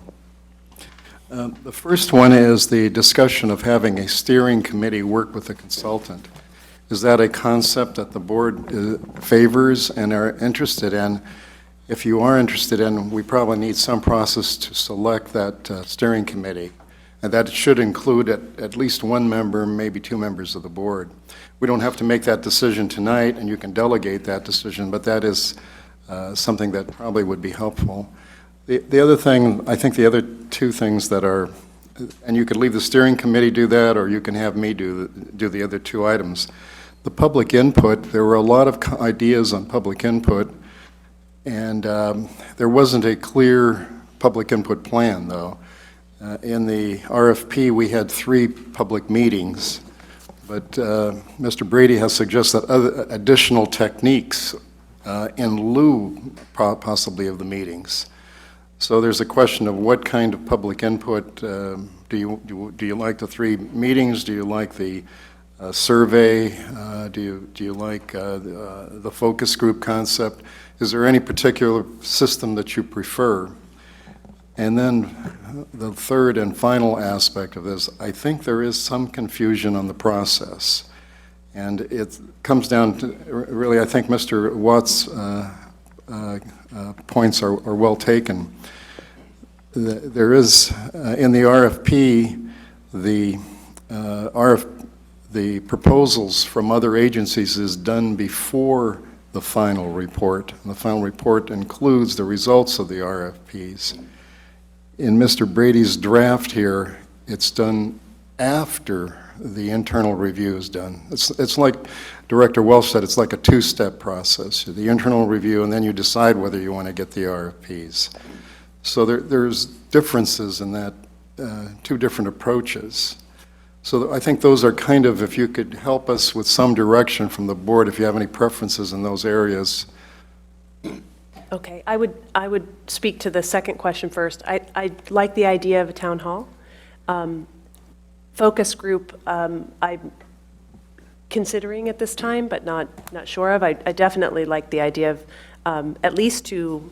The first one is the discussion of having a steering committee work with a consultant. Is that a concept that the board favors and are interested in? If you are interested in, we probably need some process to select that steering committee, and that should include at least one member, maybe two members of the board. We don't have to make that decision tonight, and you can delegate that decision, but that is something that probably would be helpful. The other thing, I think the other two things that are, and you could leave the steering committee do that, or you can have me do the other two items. The public input, there were a lot of ideas on public input, and there wasn't a clear public input plan, though. In the RFP, we had 3 public meetings, but Mr. Brady has suggested other additional techniques in lieu possibly of the meetings. So there's a question of what kind of public input do you like the 3 meetings? Do you like the survey? Do you like the focus group concept? Is there any particular system that you prefer? And then the third and final aspect of this, I think there is some confusion on the process. And it comes down to, really, I think Mr. Watt's points are well taken. There is, in the RFP, the proposals from other agencies is done before the final report. And the final report includes the results of the RFPs. In Mr. Brady's draft here, it's done after the internal review is done. It's like Director Welsh said, it's like a 2-step process. The internal review, and then you decide whether you want to get the RFPs. So there's differences in that, 2 different approaches. So I think those are kind of, if you could help us with some direction from the board, if you have any preferences in those areas. Okay, I would speak to the second question first. I like the idea of a town hall. focus group, I'm considering at this time, but not sure of. I definitely like the idea of at least 2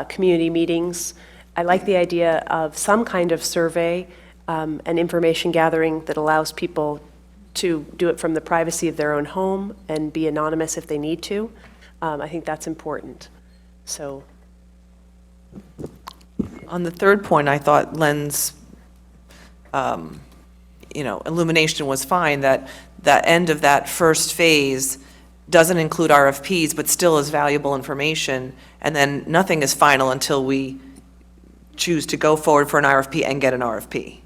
community meetings. I like the idea of some kind of survey and information gathering that allows people to do it from the privacy of their own home and be anonymous if they need to. I think that's important. So, On the third point, I thought Len's, illumination was fine, that the end of that first phase doesn't include RFPs, but still is valuable information, and then nothing is final until we choose to go forward for an RFP and get an RFP.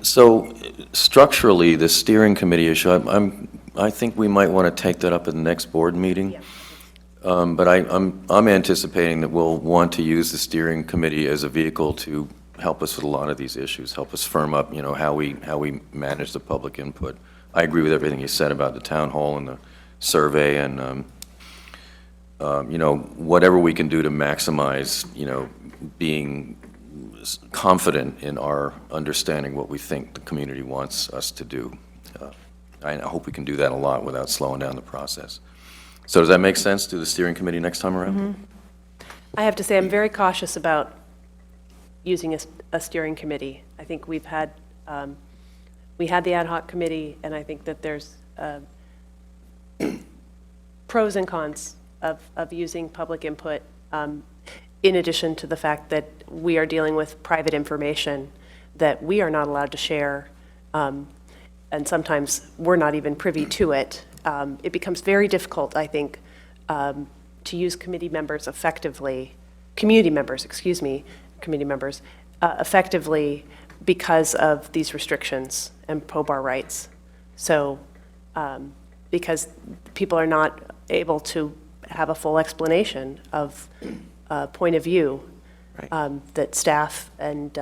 So structurally, the steering committee issue, I think we might want to take that up at the next board meeting. But I'm anticipating that we'll want to use the steering committee as a vehicle to help us with a lot of these issues, help us firm up, how we manage the public input. I agree with everything you said about the town hall and the survey and, whatever we can do to maximize, being confident in our understanding what we think the community wants us to do. I hope we can do that a lot without slowing down the process. So does that make sense to the steering committee next time around? I have to say, I'm very cautious about using a steering committee. I think we had the ad hoc committee, and I think that there's pros and cons of using public input, in addition to the fact that we are dealing with private information that we are not allowed to share, and sometimes we're not even privy to it. It becomes very difficult, I think, to use community members effectively because of these restrictions and POBAR rights. So, because people are not able to have a full explanation of point of view that staff and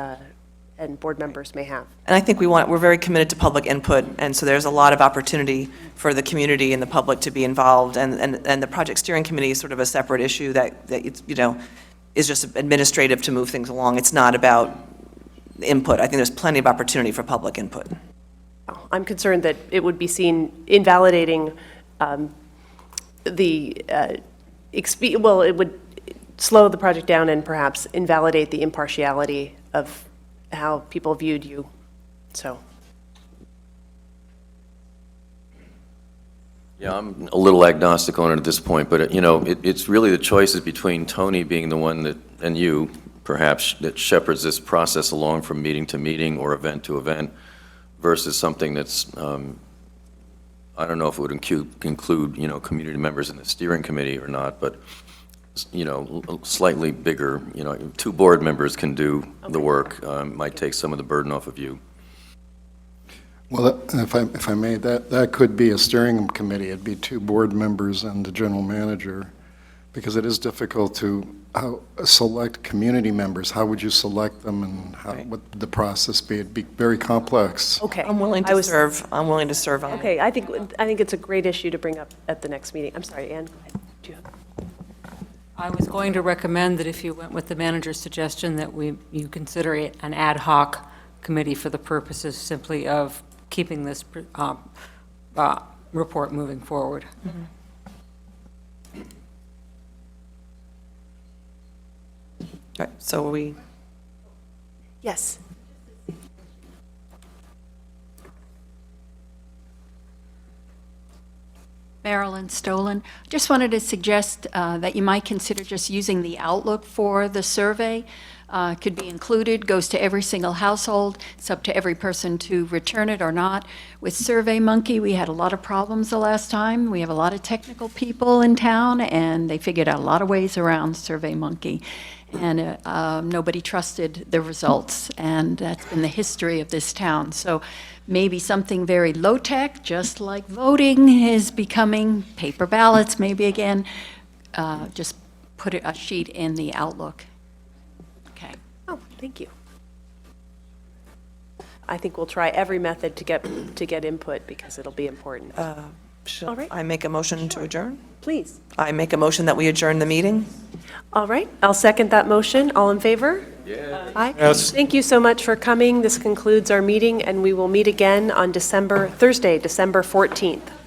board members may have. And I think we're very committed to public input, and so there's a lot of opportunity for the community and the public to be involved, and the project steering committee is sort of a separate issue that is just administrative to move things along. It's not about input. I think there's plenty of opportunity for public input. I'm concerned that it would be seen invalidating it would slow the project down and perhaps invalidate the impartiality of how people viewed you, so. Yeah, I'm a little agnostic on it at this point, but it's really the choices between Tony being the one that, and you, perhaps, that shepherds this process along from meeting to meeting or event to event versus something that's, I don't know if it would include, community members in the steering committee or not, but, slightly bigger, 2 board members can do the work, might take some of the burden off of you. Well, if I may, that could be a steering committee. It'd be 2 board members and the general manager, because it is difficult to select community members. How would you select them, and what would the process be? It'd be very complex. Okay. I'm willing to serve. I'm willing to serve on it. Okay, I think it's a great issue to bring up at the next meeting. I'm sorry, Ann, do you have? I was going to recommend that if you went with the manager's suggestion that you consider it an ad hoc committee for the purposes simply of keeping this report moving forward. Right, so we... Yes. Marilyn Stolen. Just wanted to suggest that you might consider just using the Outlook for the survey. Could be included, goes to every single household. It's up to every person to return it or not. With SurveyMonkey, we had a lot of problems the last time. We have a lot of technical people in town, and they figured out a lot of ways around SurveyMonkey. And nobody trusted the results, and that's been the history of this town. So maybe something very low-tech, just like voting is becoming, paper ballots maybe again, just put a sheet in the Outlook. Okay. Oh, thank you. I think we'll try every method to get input because it'll be important. All right. I make a motion to adjourn? Please. I make a motion that we adjourn the meeting? All right, I'll second that motion. All in favor? Aye. Yes. Thank you so much for coming. This concludes our meeting, and we will meet again on Thursday, December 14th.